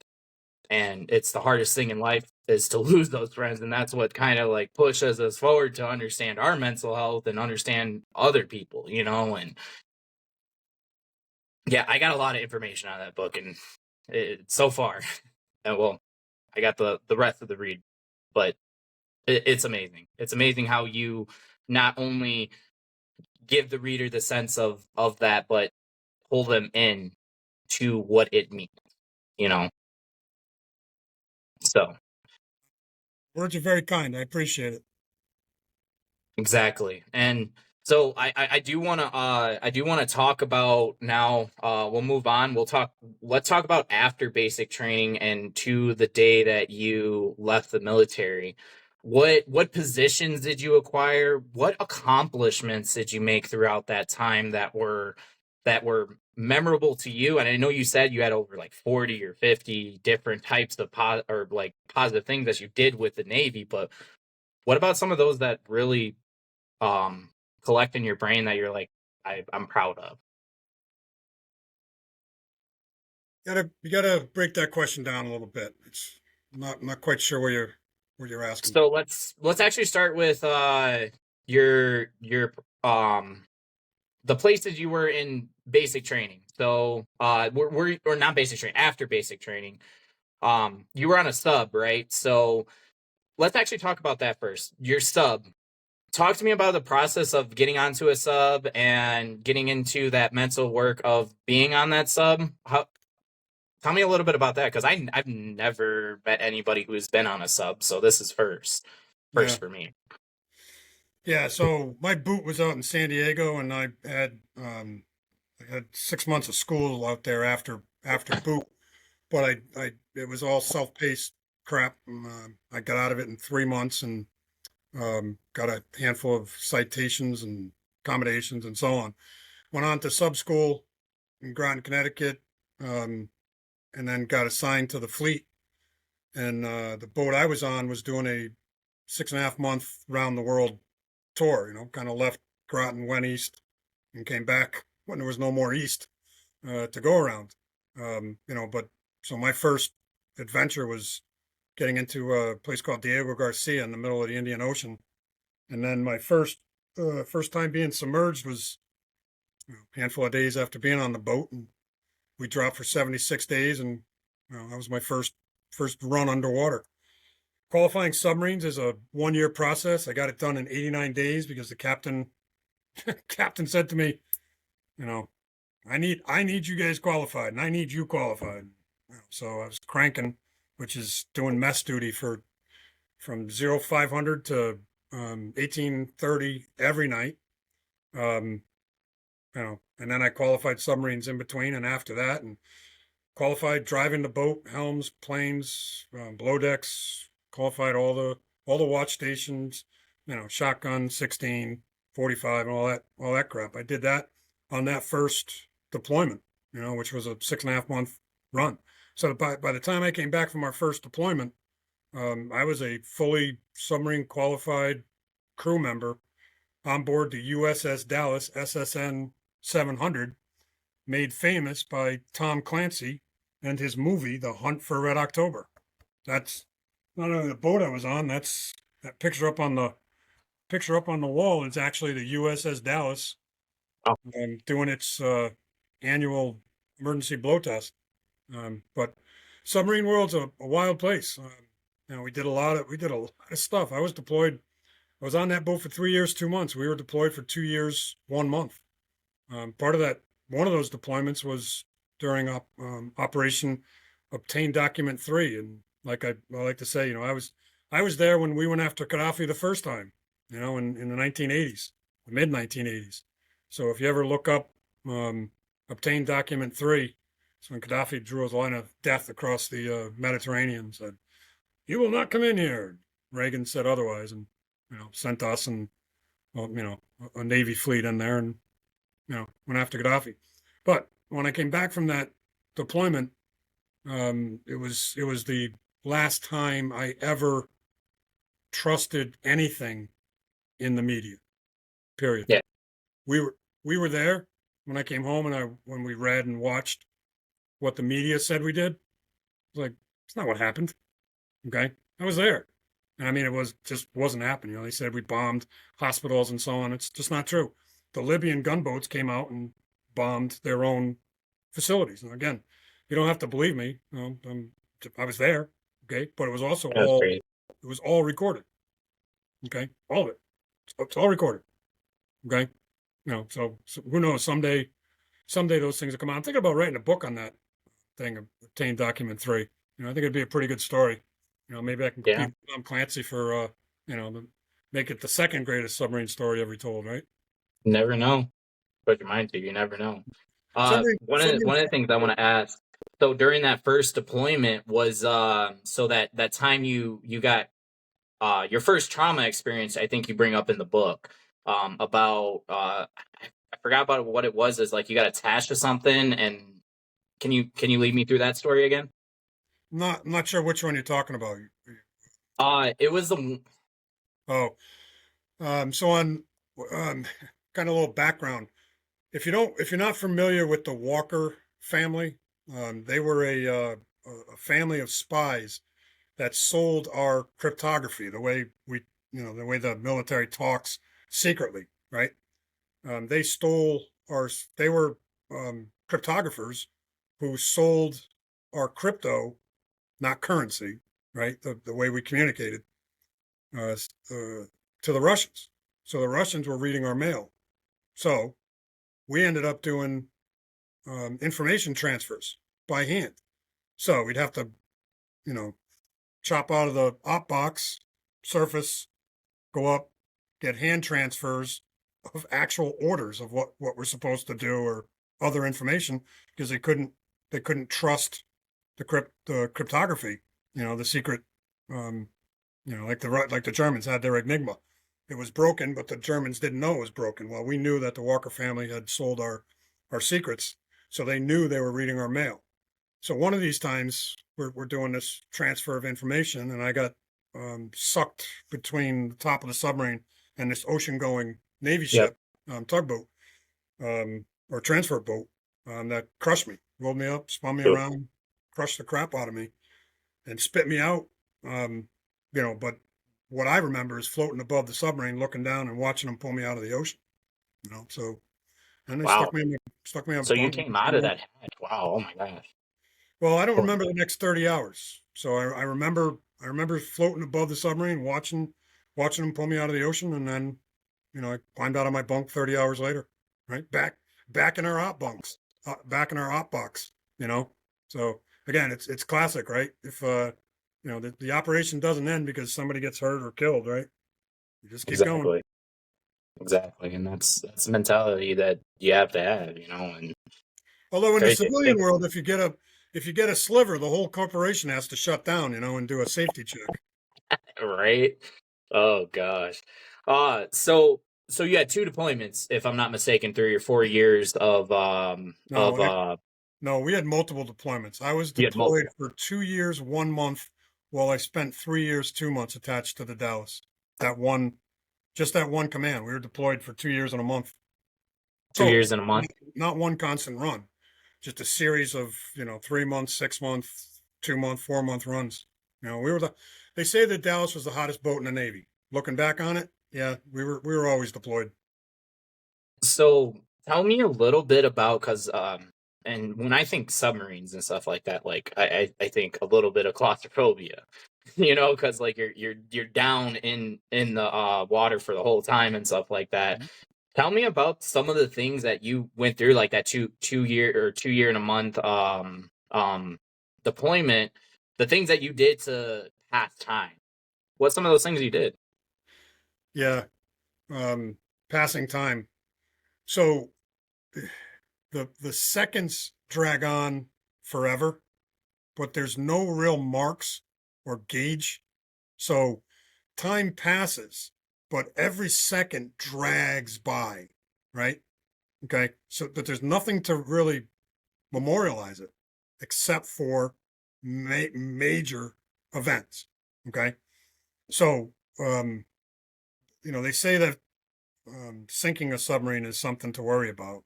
and it's the hardest thing in life is to lose those friends, and that's what kind of like pushes us forward to understand our mental health and understand other people, you know. And yeah, I got a lot of information out of that book, and so far, and well, I got the rest of the read, but it's amazing. It's amazing how you not only give the reader the sense of that, but pull them in to what it means, you know. So Words are very kind. I appreciate it. exactly. And so I do want to talk about now, we'll move on. Let's talk about after basic training and to the day that you left the military. What positions did you acquire? What accomplishments did you make throughout that time that were memorable to you? And I know you said you had over like 40 or 50 different types of positive things that you did with the Navy, but what about some of those that really collect in your brain that you're like, I'm proud of? You gotta break that question down a little bit. It's not quite sure what you're asking. So let's actually start with your the places you were in basic training. So we're or not basic training, after basic training. You were on a sub, right? So let's actually talk about that first. Your sub. Talk to me about the process of getting onto a sub and getting into that mental work of being on that sub. Tell me a little bit about that, because I've never met anybody who's been on a sub, so this is first Yeah. for me. Yeah, so my boot was out in San Diego, and I had 6 months of school out there after boot, but I it was all self-paced crap. I got out of it in 3 months and got a handful of citations and accommodations and so on. Went on to sub school in Groton, Connecticut, um, and then got assigned to the fleet. And the boat I was on was doing a 6.5 month round the world tour. Kind of left Groton, went east, and came back when there was no more east to go around. But so my first adventure was getting into a place called Diego Garcia in the middle of the Indian Ocean, and then my first time being submerged was a handful of days after being on the boat, and we dropped for 76 days, and that was my first run underwater. Qualifying submarines is a 1 year process. I got it done in 89 days because the captain said to me, I need you guys qualified, and I need you qualified. So I was cranking, which is doing mess duty from 0500 to 1830 every night. And then I qualified submarines in between and after that, and qualified driving the boat, helms, planes, below decks, qualified all the watch stations, shotgun, 16, 45, and all that crap. I did that on that first deployment, which was a 6.5 month run. So by the time I came back from our first deployment, I was a fully submarine qualified crew member on board the USS Dallas SSN 700, made famous by Tom Clancy and his movie, The Hunt for Red October. That's not only the boat I was on. That's that picture up on the wall is actually the USS Dallas Oh. doing its annual emergency blow test. But submarine world's a wild place. We did a lot of stuff. I was on that boat for 3 years, 2 months. We were deployed for 2 years, 1 month. Part of that, one of those deployments was during Operation Obtain Document 3, and like I like to say, I was there when we went after Gaddafi the first time, in the 1980s, the mid 1980s. So if you ever look up Obtain Document 3, it's when Gaddafi drew his line of death across the Mediterranean, said, "You will not come in here." Reagan said otherwise, and sent us and a Navy fleet in there, and went after Gaddafi. But when I came back from that deployment, it was the last time I ever trusted anything in the media. Period. Yeah. We were there when I came home, and when we read and watched what the media said we did, I was like, it's not what happened. Okay, I was there, and it just wasn't happening. They said we bombed hospitals and so on. It's just not true. The Libyan gunboats came out and bombed their own facilities. And again, you don't have to believe me. I was there. Okay, but it was also all recorded. Okay, all of it. It's all recorded. Okay, so who knows? Someday those things will come out. I'm thinking about writing a book on that thing, Obtain Document 3. I think it'd be a pretty good story. Maybe I can compete with Tom Clancy for make it the second greatest submarine story ever told. Right? Never know. Put your mind to. You never know. One of the things I want to ask. So during that first deployment was so that time you got your first trauma experience. I think you bring up in the book about I forgot about what it was. Is like you got attached to something, and can you lead me through that story again? I'm not sure which one you're talking about. It was the so on um, kind of a little background. If you're not familiar with the Walker family, they were a family of spies that sold our cryptography, the way the way the military talks secretly, right? They stole our, they were cryptographers who sold our crypto, not currency, right? The way we communicated uh, to the Russians. So the Russians were reading our mail. So we ended up doing information transfers by hand. So we'd have to, you know, chop out of the op box, surface, go up, get hand transfers of actual orders of what we're supposed to do or other information because they couldn't trust the cryptography, the secret, um, like the Germans had their Enigma. It was broken, but the Germans didn't know it was broken. Well, we knew that the Walker family had sold our secrets, so they knew they were reading our mail. So one of these times we're doing this transfer of information, and I got sucked between the top of the submarine and this ocean-going Navy Yep. ship, tugboat, or transfer boat, that crushed me, rolled me up, spun me Sure. around, crushed the crap out of me, and spit me out. But what I remember is floating above the submarine, looking down and watching them pull me out of the ocean. So and they Wow. stuck me on So you bunk. came out of that hatch. Wow. Oh my gosh. Well, I don't Cool. remember the next 30 hours. So I remember floating above the submarine, watching them pull me out of the ocean, and then, I climbed out of my bunk 30 hours later, right? Back in our op bunks, back in our op box, you know. So again, it's classic, right? If the operation doesn't end because somebody gets hurt or killed, right? You just keep going. Exactly. Exactly. And that's the mentality that you have to have, and Although in the crazy to civilian think, world, if you get a sliver, the whole corporation has to shut down, and do a safety check. right? Oh gosh. So you had two deployments, if I'm not mistaken, 3 or 4 years No, of no, we had multiple deployments. I was you had deployed multiple. for 2 years, 1 month, while I spent 3 years, 2 months attached to the Dallas. Just that one command. We were deployed for 2 years and a month Two total, years and a month. not one constant run, just a series of 3 months, 6 month, 2 month, 4 month runs. They say that Dallas was the hottest boat in the Navy. Looking back on it, yeah, we were always deployed. So tell me a little bit about because and when I think submarines and stuff like that, like I think a little bit of claustrophobia, because like you're down in the water for the whole time and stuff like that. Tell me about some of the things that you went through, like that 2 year and a month deployment, the things that you did to pass time. What's some of those things you did? Yeah, passing time. So the seconds drag on forever, but there's no real marks or gauge. So time passes, but every second drags by, right? Okay. So, but there's nothing to really memorialize it except for major events. Okay. So, they say that sinking a submarine is something to worry about.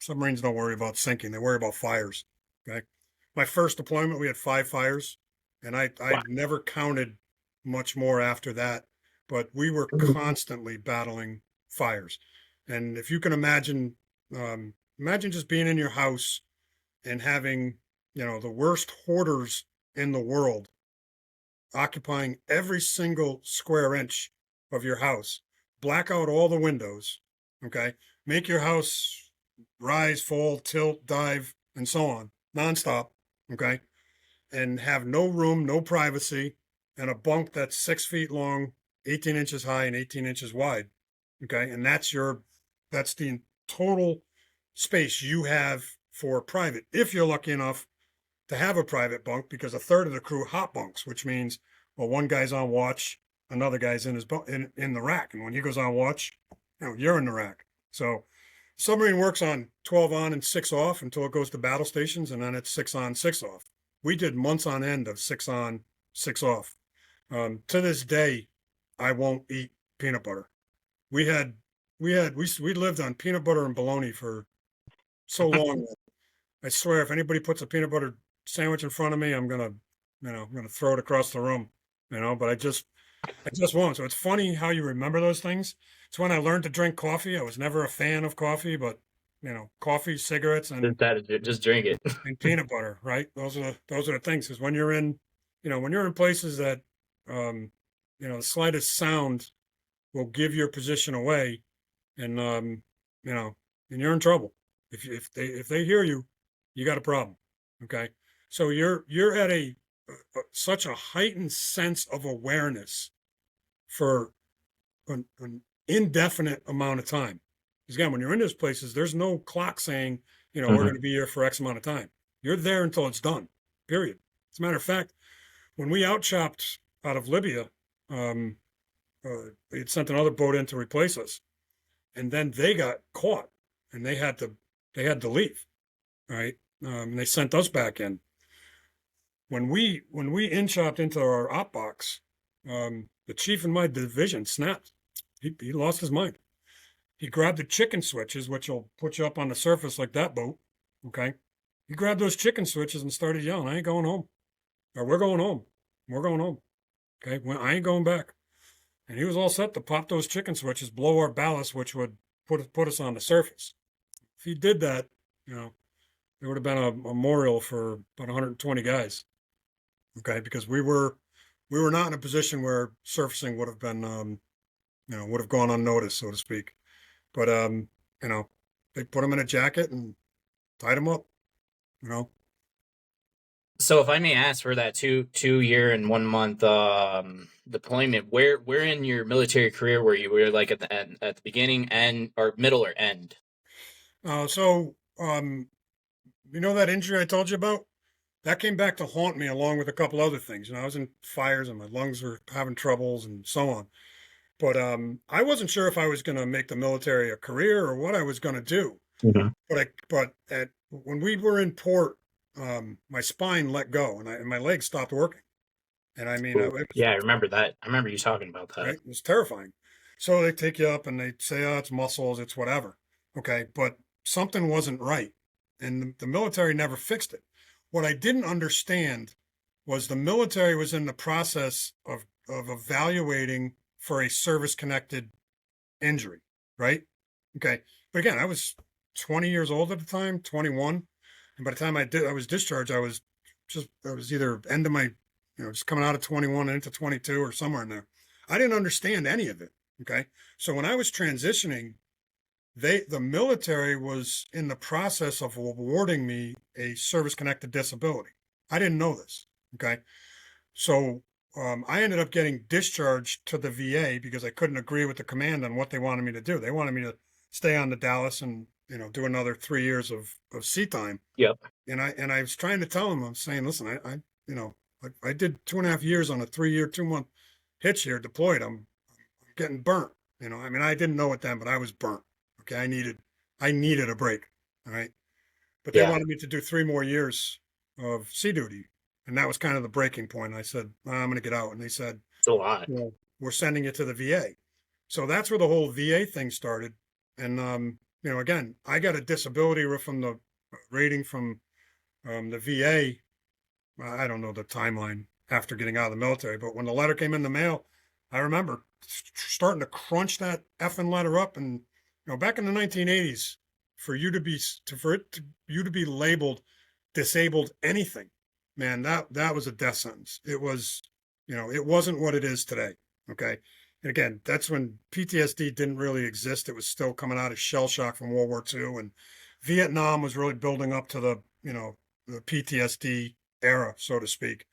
Submarines don't worry about sinking; they worry about fires. Okay, my first deployment, we had 5 fires, and I Wow. never counted much more after that. But we were constantly battling fires, and if you can imagine just being in your house and having the worst hoarders in the world occupying every single square inch of your house, black out all the windows, okay? Make your house rise, fall, tilt, dive, and so on, nonstop, okay? And have no room, no privacy, and a bunk that's 6 feet long, 18 inches high, and 18 inches wide, okay? And that's the total space you have for private, if you're lucky enough to have a private bunk, because a third of the crew hot bunks, which means, well, one guy's on watch, another guy's in his in the rack, and when he goes on watch, you're in the rack. So submarine works on 12 on and 6 off until it goes to battle stations, and then it's 6 on, 6 off. We did months on end of 6 on, 6 off. To this day, I won't eat peanut butter. We had we lived on peanut butter and bologna for so long that I swear if anybody puts a peanut butter sandwich in front of me, I'm gonna throw it across the room, but I just won't. So it's funny how you remember those things. It's when I learned to drink coffee. I was never a fan of coffee, but coffee, cigarettes, Just drink it. and peanut butter, right? Those are the things. Because when you're in places that, the slightest sound will give your position away, and and you're in trouble. If they hear you, you got a problem. Okay, so you're at such a heightened sense of awareness for an indefinite amount of time. Because again, when you're in those places, there's no clock saying, we're going to be here for X amount of time. You're there until it's done, period. As a matter of fact, when we outchopped out of Libya, they had sent another boat in to replace us. And then they got caught and they had to leave. Right. And they sent us back in. When we in-chopped into our op box, the chief in my division snapped. He lost his mind. He grabbed the chicken switches, which will put you up on the surface like that boat. Okay. He grabbed those chicken switches and started yelling, I ain't going home. Or we're going home. We're going home. Okay. Well, I ain't going back. And he was all set to pop those chicken switches, blow our ballast, which would put us on the surface. If he did that, there would have been a memorial for about 120 guys. Okay. Because we were not in a position where surfacing would have been, would have gone unnoticed, so to speak. But, they put him in a jacket and tied him up, So if I may ask, for that 2 year and 1 month deployment, where in your military career were you? Were you like at the beginning, end, or middle, or end? That injury I told you about? That came back to haunt me along with a couple other things. I was in fires and my lungs were having troubles and so on. But I wasn't sure if I was going to make the military a career or what I was going to do. Mm-hmm. When we were in port, my spine let go and my legs stopped working. And I mean, I remember that. I remember you talking about that. Right? It was terrifying. So they take you up and they say, oh, it's muscles, it's whatever. Okay. But something wasn't right. And the military never fixed it. What I didn't understand was the military was in the process of evaluating for a service-connected injury, right? Okay. But again, I was 20 years old at the time, 21. And by the time I was discharged, I was either end of my, just coming out of 21 and into 22 or somewhere in there. I didn't understand any of it. Okay. So when I was transitioning, the military was in the process of awarding me a service-connected disability. I didn't know this. Okay. So I ended up getting discharged to the VA because I couldn't agree with the command on what they wanted me to do. They wanted me to stay on the Dallas and, do another 3 years of sea time. Yep. And I was trying to tell them, I'm saying, listen, I did 2.5 years on a 3-year, 2-month hitch here deployed. I'm getting burnt. I didn't know it then, but I was burnt. Okay. I needed a break. All right. But they wanted me to do 3 more years of sea duty. And that was kind of the breaking point. I said, I'm going to get out. And they said, it's a lot. We're sending you to the VA. So that's where the whole VA thing started. And, again, I got a disability from the rating from the VA. I don't know the timeline after getting out of the military, but when the letter came in the mail, I remember starting to crunch that effing letter up. And, back in the 1980s, for you to be labeled disabled anything, man, that was a death sentence. It was, it wasn't what it is today. Okay. And again, that's when PTSD didn't really exist. It was still coming out of shell shock from World War II, and Vietnam was really building up to the PTSD era, so to speak.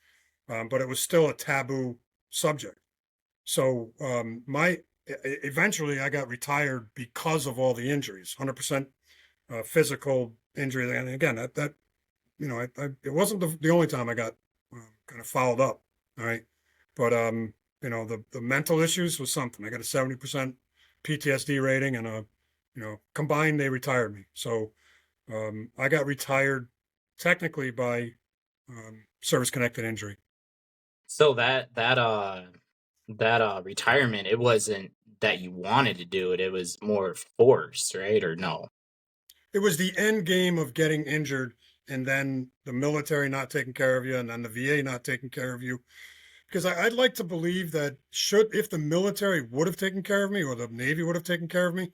But it was still a taboo subject. So eventually I got retired because of all the injuries, 100% physical injury. And again, that it wasn't the only time I got kind of followed up. All right. But, the mental issues was something. I got a 70% PTSD rating and combined, they retired me. So, I got retired technically by service-connected injury. So that retirement, it wasn't that you wanted to do it. It was more forced, right? Or no? It was the end game of getting injured and then the military not taking care of you and then the VA not taking care of you. Because I'd like to believe that if the military would have taken care of me or the Navy would have taken care of me,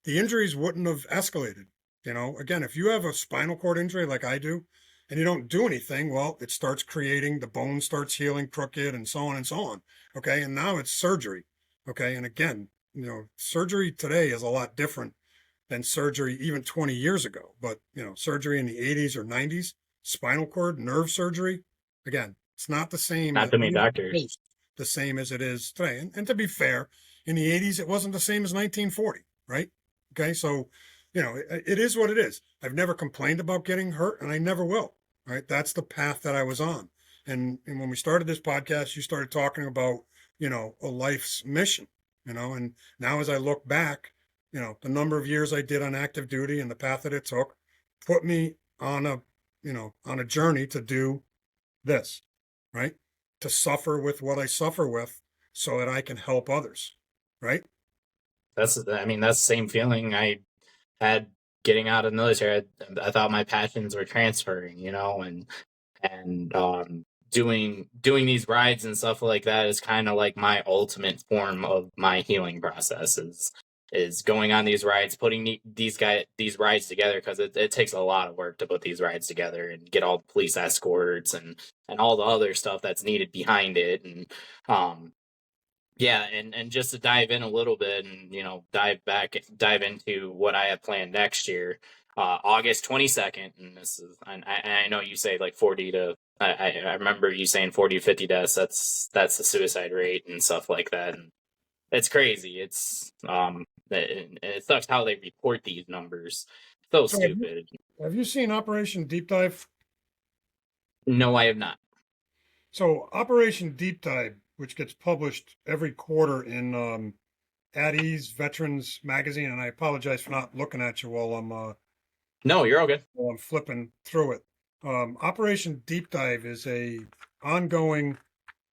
the injuries wouldn't have escalated. Again, if you have a spinal cord injury like I do, and you don't do anything, well, it starts creating, the bone starts healing crooked and so on and so on. Okay. And now it's surgery. Okay. And again, surgery today is a lot different than surgery even 20 years ago. But, surgery in the 80s or 90s, spinal cord, nerve surgery, again, it's not the same, Not too many doctors. the same as it is today. And to be fair, in the 80s, it wasn't the same as 1940, right? Okay. So, it is what it is. I've never complained about getting hurt and I never will. Right. That's the path that I was on. And when we started this podcast, you started talking about, a life's mission, and now as I look back, the number of years I did on active duty and the path that it took put me on a journey to do this, right? To suffer with what I suffer with so that I can help others, right? That's the same feeling I had getting out of the military. I thought my passions were transferring, and doing these rides and stuff like that is kind of like my ultimate form of my healing process is going on these rides, putting these rides together, because it takes a lot of work to put these rides together and get all the police escorts and all the other stuff that's needed behind it. And yeah, and just to dive in a little bit and dive into what I have planned next year, August 22nd, and this is, and I know you say like 40 to, I remember you saying 40 to 50 deaths. That's the suicide rate and stuff like that, and it's crazy. It's it sucks how they report these numbers. So stupid. Have you seen Operation Deep Dive? No, I have not. So Operation Deep Dive, which gets published every quarter in At Ease Veterans Magazine, and I apologize for not looking at you while I'm No, you're okay. while I'm flipping through it. Operation Deep Dive is a ongoing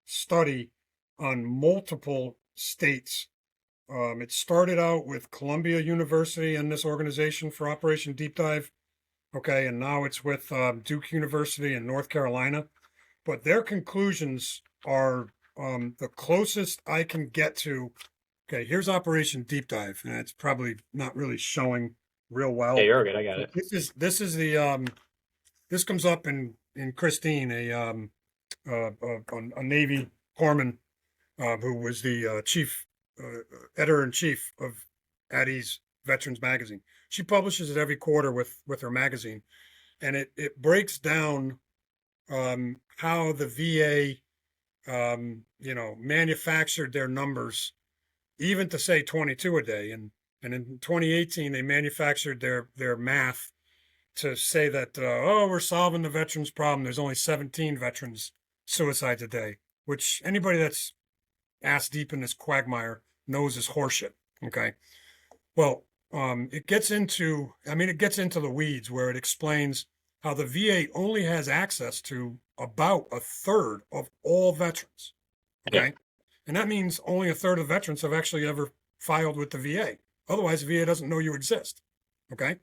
study on multiple states. It started out with Columbia University and this organization for Operation Deep Dive. Okay, and now it's with Duke University in North Carolina. But their conclusions are the closest I can get to. Okay, here's Operation Deep Dive, and it's probably not really showing real well. Yeah, you're good. I got it. This is the this comes up in Christine, a Navy corpsman who was the chief editor-in-chief of At Ease Veterans Magazine. She publishes it every quarter with her magazine, and it breaks down how the VA manufactured their numbers, even to say 22 a day, and in 2018 they manufactured their math to say that we're solving the veterans problem. There's only 17 veterans suicides a day, which anybody that's ass deep in this quagmire knows is horseshit. Okay, well, it gets into the weeds where it explains how the VA only has access to about a third of all veterans. Okay, and that means only a third of veterans have actually ever filed with the VA. Otherwise, the VA doesn't know you exist. Okay.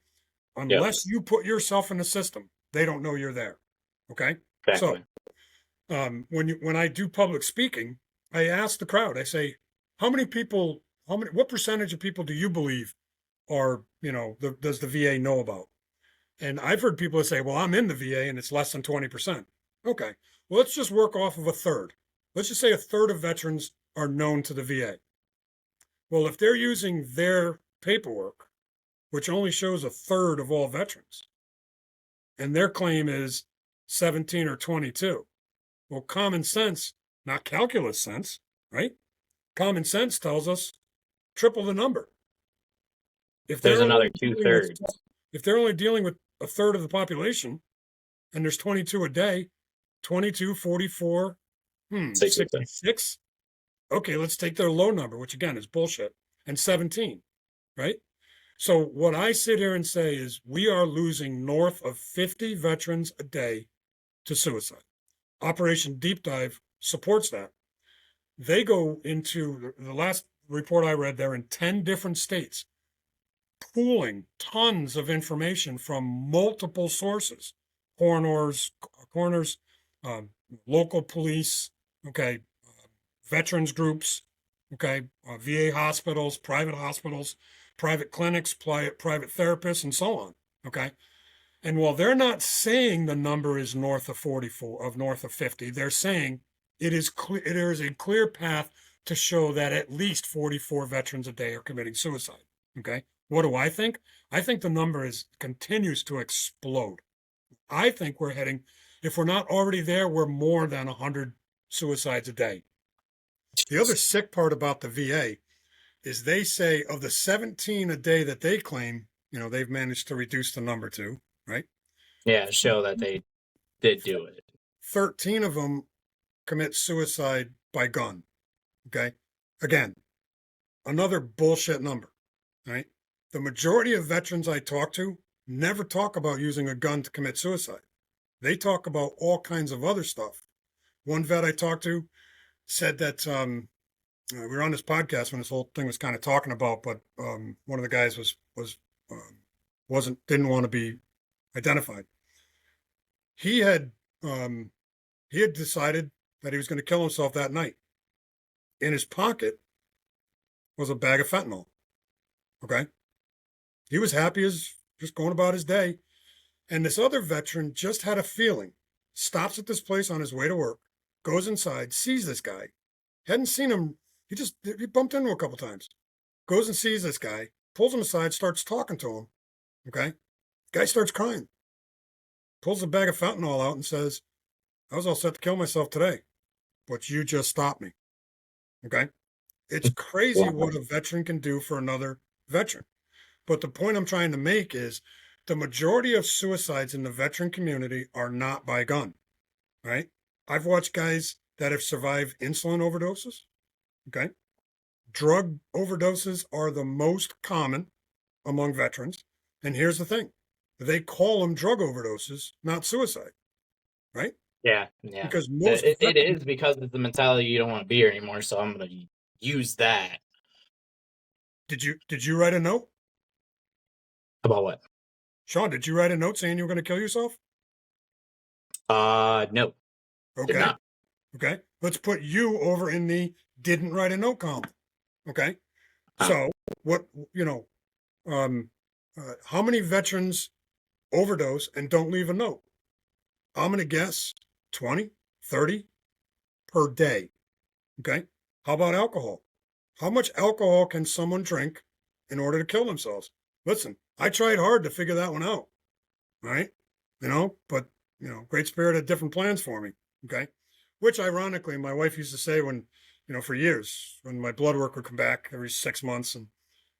Unless you put yourself in the system, they don't know you're there. Okay. Exactly. So when I do public speaking, I ask the crowd, I say, what percentage of people do you believe are, does the VA know about? And I've heard people say, well, I'm in the VA and it's less than 20%. Okay. Well, let's just work off of a third. Let's just say a third of veterans are known to the VA. Well, if they're using their paperwork, which only shows a third of all veterans, and their claim is 17 or 22. Well, common sense, not calculus sense, right? Common sense tells us triple the number. If there's another 2/3, if they're only dealing with a third of the population, and there's 22 a day, 22, 44, 66. Okay, let's take their low number, which again is bullshit, and 17, right? So what I sit here and say is we are losing north of 50 veterans a day to suicide. Operation Deep Dive supports that. They go into the report I read, they're in 10 different states, pooling tons of information from multiple sources, coroners, um, local police, okay, veterans groups, okay, VA hospitals, private clinics, private therapists, and so on, okay. And while they're not saying the number is north of 44, of north of 50, they're saying it is clear, there is a clear path to show that at least 44 veterans a day are committing suicide. Okay. What do I think? I think the number continues to explode. I think we're heading, if we're not already there, we're more than 100 suicides a day. The other sick part about the VA is they say of the 17 a day that they claim, they've managed to reduce the number to, right? Yeah, show that they did do it. 13 of them commit suicide by gun. Okay. Again, another bullshit number, right? The majority of veterans I talk to never talk about using a gun to commit suicide. They talk about all kinds of other stuff. One vet I talked to said that we were on this podcast when this whole thing was kind of talking about, but one of the guys didn't want to be identified. He had decided that he was going to kill himself that night. In his pocket was a bag of fentanyl. Okay. He was happy as just going about his day. And this other veteran just had a feeling, stops at this place on his way to work, goes inside, sees this guy, hadn't seen him. He bumped into him a couple times, goes and sees this guy, pulls him aside, starts talking to him. Okay. Guy starts crying, pulls the bag of fentanyl out and says, I was all set to kill myself today, but you just stopped me. Okay. It's crazy what a veteran can do for another veteran. But the point I'm trying to make is the majority of suicides in the veteran community are not by gun, right? I've watched guys that have survived insulin overdoses. Okay. Drug overdoses are the most common among veterans. And here's the thing. They call them drug overdoses, not suicide, right? Yeah. Because it is because of the mentality you don't want to be here anymore. So I'm going to use that. Did you write a note? About what? Sean, did you write a note saying you were going to kill yourself? No. Okay. Did not. Okay. Let's put you over in the didn't write a note column. Okay. So what, how many veterans overdose and don't leave a note? I'm going to guess 20, 30 per day. Okay. How about alcohol? How much alcohol can someone drink in order to kill themselves? Listen, I tried hard to figure that one out. Right. But Great Spirit had different plans for me. Okay. Which ironically, my wife used to say when, for years, when my blood work would come back every 6 months, and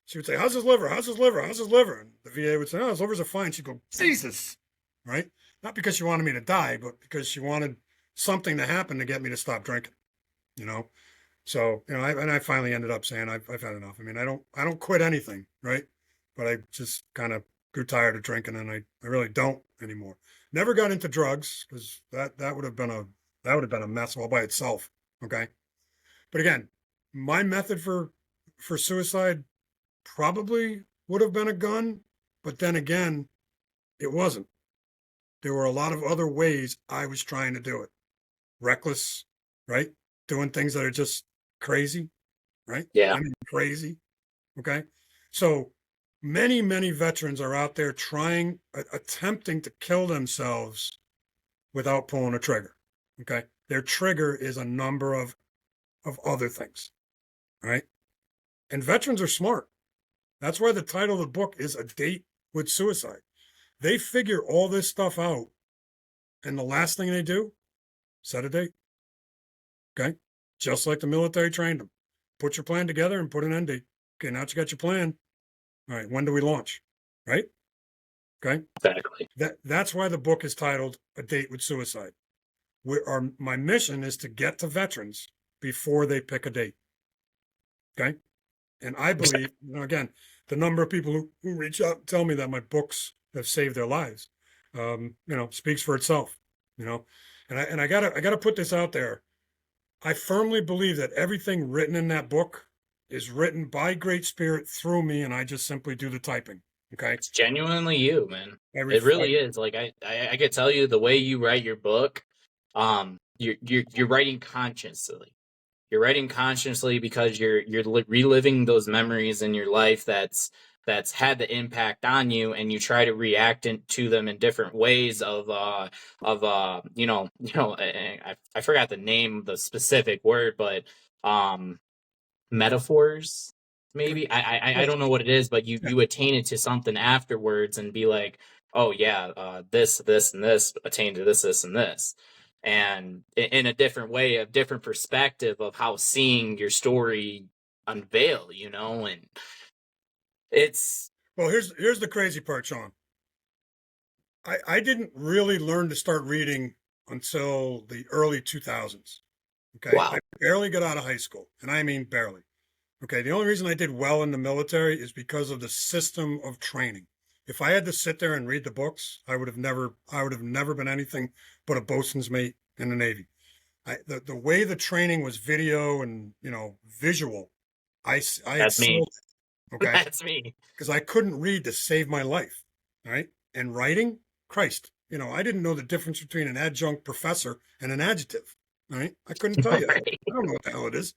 she would say, how's his liver? How's his liver? How's his liver? And the VA would say, oh, his livers are fine. She'd go, Jesus. Right. Not because she wanted me to die, but because she wanted something to happen to get me to stop drinking, So, I finally ended up saying, I've had enough. I mean, I don't quit anything. Right. But I just kind of grew tired of drinking, and I really don't anymore. Never got into drugs because that would have been a mess all by itself. Okay. But again, my method for suicide probably would have been a gun, but then again, it wasn't. There were a lot of other ways I was trying to do it. Reckless, right? Doing things that are just crazy, right? Yeah. I mean, crazy. Okay. So many, many veterans are out there attempting to kill themselves without pulling a trigger. Okay. Their trigger is a number of other things, right? And veterans are smart. That's why the title of the book is A Date with Suicide. They figure all this stuff out, and the last thing they do, set a date. Okay? Just like the military trained them. Put your plan together and put an end date. Okay, now that you got your plan, all right, when do we launch? Right? Okay? Exactly. That's why the book is titled A Date with Suicide. My mission is to get to veterans before they pick a date. Okay? And I believe, again, the number of people who reach out and tell me that my books have saved their lives, speaks for itself, and I gotta put this out there. I firmly believe that everything written in that book is written by Great Spirit through me, and I just simply do the typing. Okay. It's genuinely you, man. I It ref- really is. Like I could tell you the way you write your book, you're writing consciously. You're writing consciously because you're reliving those memories in your life that's had the impact on you, and you try to react to them in different ways I forgot the name, the specific word, but metaphors, maybe. I don't know what it is, but you attain it to something afterwards and be like, oh yeah, this and this attain to this and this, and in a different way, a different perspective of how seeing your story unveil, and it's Well, here's the crazy part, Sean. I didn't really learn to start reading until the early 2000s. Okay. wow. I barely got out of high school, and I mean barely. Okay. The only reason I did well in the military is because of the system of training. If I had to sit there and read the books, I would have never been anything but a bosun's mate in the Navy. The way the training was video and, visual, I That's me. excelled. Okay. That's me. Because I couldn't read to save my life. Right. And writing, Christ, I didn't know the difference between an adjunct professor and an adjective. Right. I couldn't tell you. Right. I don't know what the hell it is.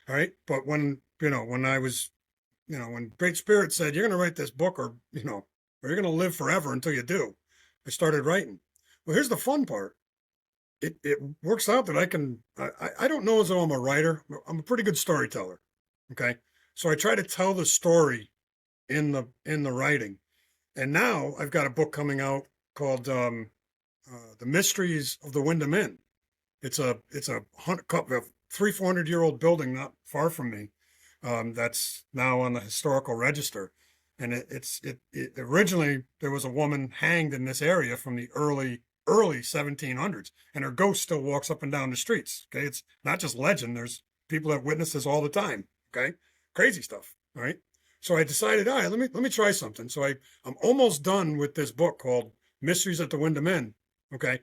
All right. But when I was, when Great Spirit said, you're going to write this book or you're going to live forever until you do, I started writing. Well, here's the fun part. It works out that I don't know as though I'm a writer. I'm a pretty good storyteller. Okay. So I try to tell the story in the writing. And now I've got a book coming out called The Mysteries of the Wyndham Inn. It's a 300-400-year-old building not far from me, that's now on the historical register. And it originally there was a woman hanged in this area from the early 1700s, and her ghost still walks up and down the streets. Okay, it's not just legend. There's people that witness this all the time. Okay, crazy stuff. All right. So I decided, all right, let me try something. So I'm almost done with this book called Mysteries at the Wyndham Inn. Okay.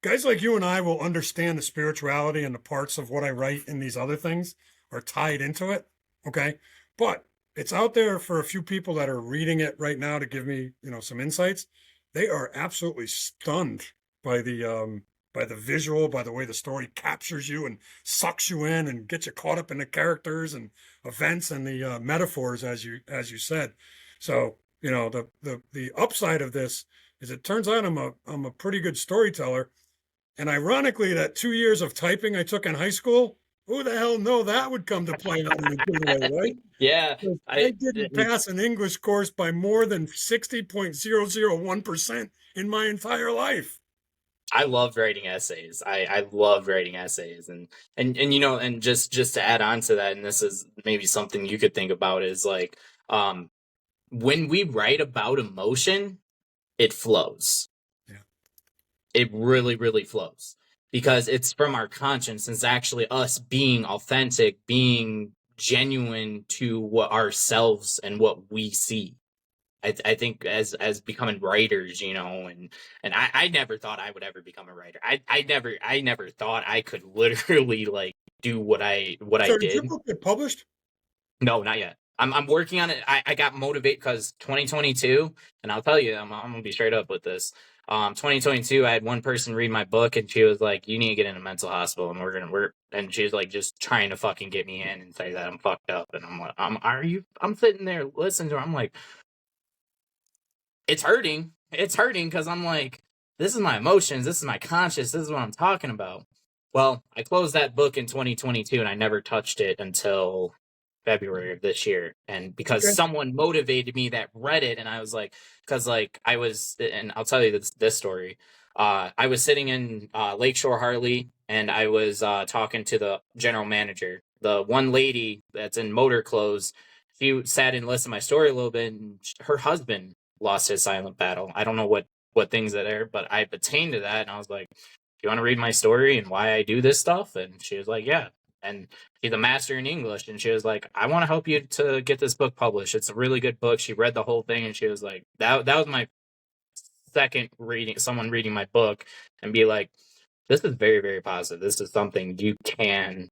Guys like you and I will understand the spirituality and the parts of what I write in these other things are tied into it. Okay. But it's out there for a few people that are reading it right now to give me, some insights. They are absolutely stunned by the visual, by the way the story captures you and sucks you in and gets you caught up in the characters and events and the metaphors, as you said. So the upside of this is it turns out I'm a pretty good storyteller. And ironically, that 2 years of typing I took in high school, who the hell know that would come to play out in a good way, right? Yeah. I didn't pass an English course by more than 60.001% in my entire life. I love writing essays. I love writing essays, and just to add on to that, and this is maybe something you could think about, is like when we write about emotion, it flows. Yeah. It really, really flows because it's from our conscience. It's actually us being authentic, being genuine to what ourselves and what we see. I think as becoming writers, and I never thought I would ever become a writer. I never thought I could literally like do what I So did your did. book get published? No, not yet. I'm working on it. I got motivated because 2022, and I'll tell you, I'm gonna be straight up with this. 2022, I had one person read my book, and she was like, "You need to get in a mental hospital, and we're gonna work." And she was like, just trying to fucking get me in and say that I'm fucked up. And I'm like, I'm sitting there listening to her. I'm like, it's hurting. It's hurting because I'm like, this is my emotions. This is my conscience. This is what I'm talking about. Well, I closed that book in 2022 and I never touched it until February of this year. And because someone motivated me that read it, and I was like, because like I was, and I'll tell you this story. I was sitting in Lakeshore Harley, and I was talking to the general manager, the one lady that's in motor clothes. She sat and listened to my story a little bit, and her husband lost his silent battle. I don't know what things that are, but I've attained to that, and I was like, "Do you want to read my story and why I do this stuff?" And she was like, "Yeah." And she's a master in English, and she was like, "I want to help you to get this book published. It's a really good book." She read the whole thing, and she was like, "That was my second reading, someone reading my book, and be like, this is very, very positive. This is something you can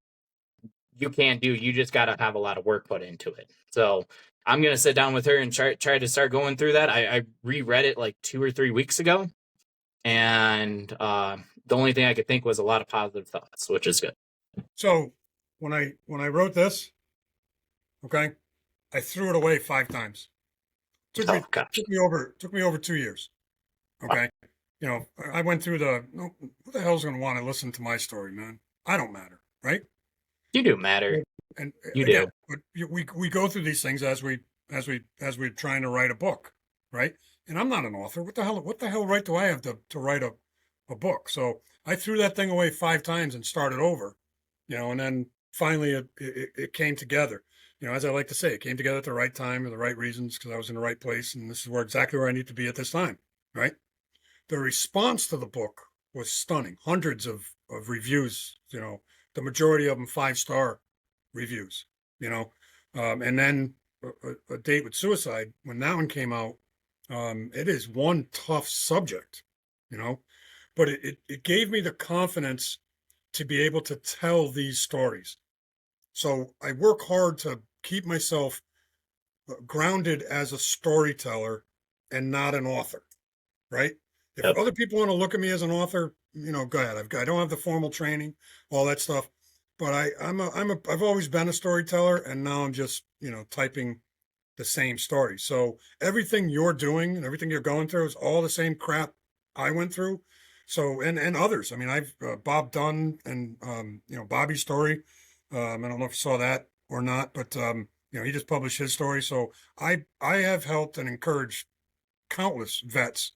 you can do. You just got to have a lot of work put into it. So I'm going to sit down with her and try to start going through that. I reread it like 2 or 3 weeks ago. And the only thing I could think was a lot of positive thoughts, which is good. So when I wrote this, okay, I threw it away 5 times. Took me over 2 years. Okay. You know, I went through who the hell's going to want to listen to my story, man? I don't matter, right? You do matter. And you again, do. But we go through these things as we're trying to write a book, right? And I'm not an author. What the hell right do I have to write a book? So I threw that thing away 5 times and started over, you know, and then finally it came together. You know, as I like to say, it came together at the right time for the right reasons because I was in the right place, and this is exactly where I need to be at this time, right? The response to the book was stunning. Hundreds of reviews, you know, the majority of them 5-star reviews, you know. And then a Date with Suicide, when that one came out, it is one tough subject, you know, but it gave me the confidence to be able to tell these stories. So I work hard to keep myself grounded as a storyteller and not an author, right? If other people want to look at me as an author, you know, go ahead. I don't have the formal training, all that stuff, but I've always been a storyteller, and now I'm just, you know, typing the same story. So everything you're doing and everything you're going through is all the same crap I went through. So and others. I mean, I've Bob Dunn and you know, Bobby's story. I don't know if you saw that or not, but you know, he just published his story. So I have helped and encouraged countless vets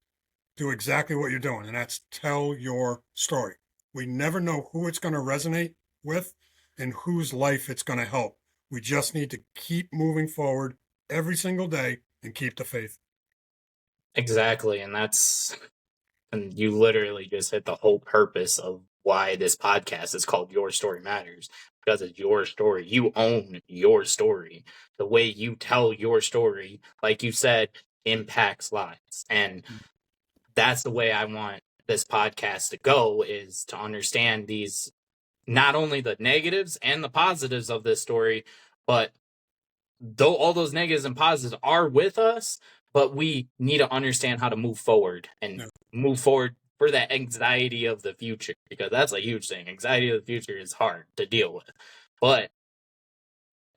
do exactly what you're doing, and that's tell your story. We never know who it's going to resonate with and whose life it's going to help. We just need to keep moving forward every single day and keep the faith. Exactly. And you literally just hit the whole purpose of why this podcast is called Your Story Matters, because it's your story. You own your story. The way you tell your story, like you said, impacts lives. And that's the way I want this podcast to go, is to understand these, not only the negatives and the positives of this story, but though all those negatives and positives are with us, but we need to understand how to move forward and move forward for that anxiety of the future, because that's a huge thing. Anxiety of the future is hard to deal with, but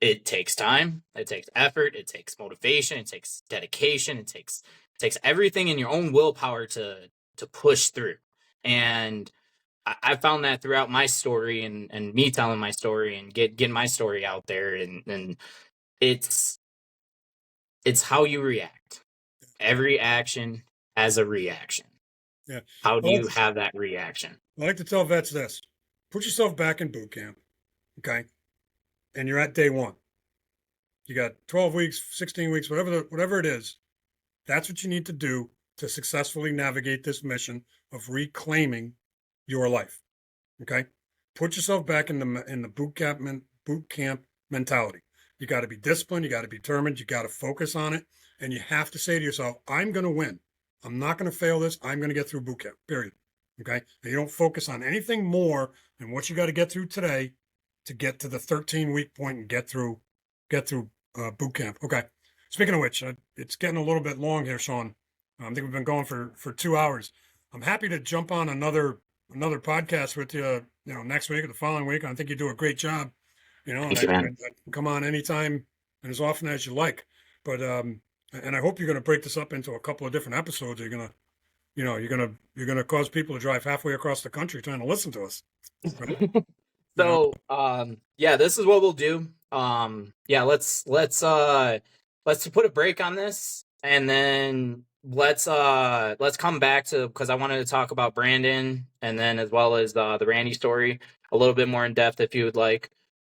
it takes time, it takes effort, it takes motivation, it takes dedication, it takes everything in your own willpower to push through. And I found that throughout my story, and me telling my story and getting my story out there, and it's how you react. Every action has a reaction. Yeah. How do you have that reaction? I like to tell vets this: put yourself back in boot camp, okay? And you're at day 1. You got 12 weeks, 16 weeks, whatever it is. That's what you need to do to successfully navigate this mission of reclaiming your life. Okay, put yourself back in the boot camp mentality. You got to be disciplined. You got to be determined. You got to focus on it, and you have to say to yourself, "I'm going to win. I'm not going to fail this. I'm going to get through boot camp. Period." Okay, and you don't focus on anything more than what you got to get through today to get to the 13-week point and get through boot camp. Okay. Speaking of which, it's getting a little bit long here, Sean. I think we've been going for 2 hours. I'm happy to jump on another podcast with you, you know, next week or the following week. I think you do a great job, you know, and I come on anytime and as often as you like. But and I hope you're going to break this up into a couple of different episodes. You're going to, you know, you're going to cause people to drive halfway across the country trying to listen to us. Right? So, yeah, this is what we'll do. Yeah, let's put a break on this, and then let's come back to, because I wanted to talk about Brandon, and then as well as the Randy story a little bit more in depth if you would like.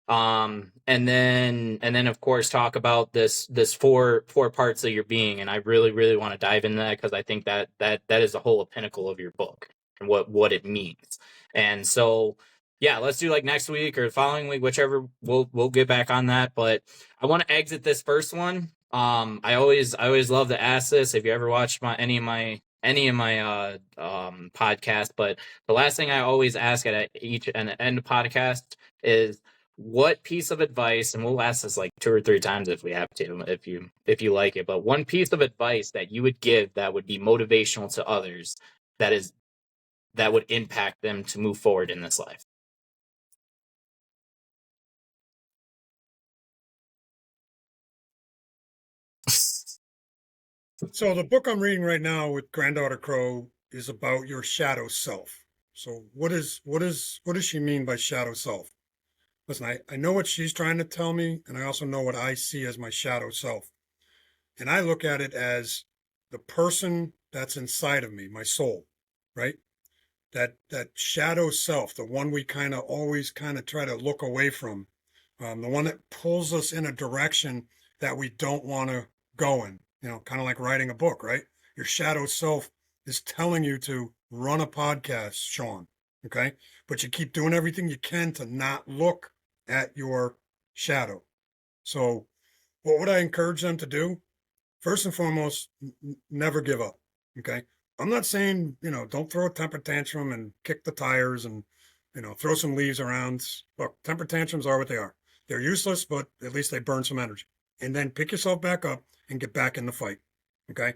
And then of course talk about this four parts of your being, and I really want to dive into that, because I think that is the whole pinnacle of your book and what it means. And so, yeah, let's do like next week or the following week, whichever. We'll get back on that. But I want to exit this first one. I always love to ask this if you ever watched any of my podcasts. But the last thing I always ask at each and end of podcast is, what piece of advice, and we'll ask this like 2 or 3 times if we have to, if you like it, but one piece of advice that you would give that would be motivational to others, that would impact them to move forward in this life. So the book I'm reading right now with Granddaughter Crow is about your shadow self. So what does she mean by shadow self? Listen, I know what she's trying to tell me, and I also know what I see as my shadow self. And I look at it as the person that's inside of me, my soul, right? That shadow self, the one we kind of always kind of try to look away from, the one that pulls us in a direction that we don't want to go in, kind of like writing a book, right? Your shadow self is telling you to run a podcast, Sean, okay? But you keep doing everything you can to not look at your shadow. So what would I encourage them to do? First and foremost, never give up, okay? I'm not saying, don't throw a temper tantrum and kick the tires and, throw some leaves around. Look, temper tantrums are what they are. They're useless, but at least they burn some energy. And then pick yourself back up and get back in the fight, okay?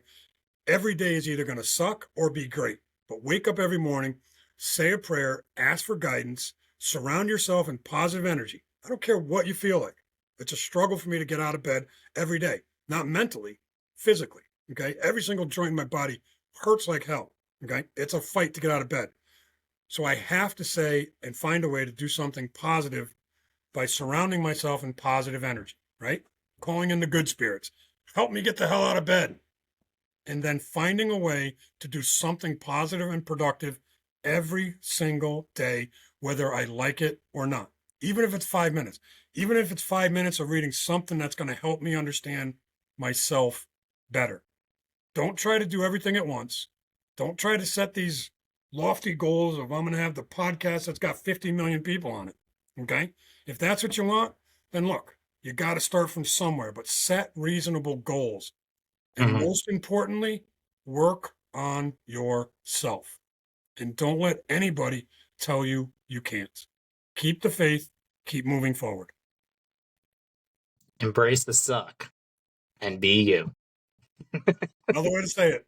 Every day is either going to suck or be great, but wake up every morning, say a prayer, ask for guidance, surround yourself in positive energy. I don't care what you feel like. It's a struggle for me to get out of bed every day, not mentally, physically, okay? Every single joint in my body hurts like hell, okay? It's a fight to get out of bed. So I have to say and find a way to do something positive by surrounding myself in positive energy, right? Calling in the good spirits. Help me get the hell out of bed. And then finding a way to do something positive and productive every single day, whether I like it or not. Even if it's 5 minutes. Even if it's 5 minutes of reading something that's going to help me understand myself better. Don't try to do everything at once. Don't try to set these lofty goals of I'm going to have the podcast that's got 50 million people on it. Okay? If that's what you want, then look, you got to start from somewhere, but set reasonable goals. And most importantly, work on yourself. And don't let anybody tell you you can't. Keep the faith, keep moving forward. Embrace the suck and be you. Another way to say it.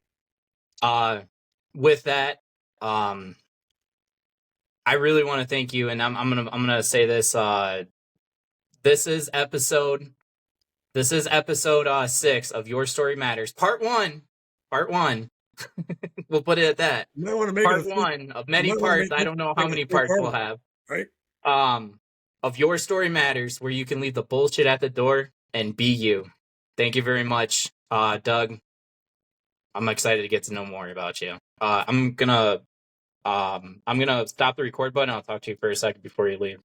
With that, I really want to thank you, and I'm gonna say this. This is episode 6 of Your Story Matters, part 1. We'll put it at that. You might want to make Part it 1 of many parts. I don't know how many parts we'll have. Right? Of Your Story Matters, where you can leave the bullshit at the door and be you. Thank you very much, Doug. I'm excited to get to know more about you. I'm gonna stop the record button. I'll talk to you for a second before you leave.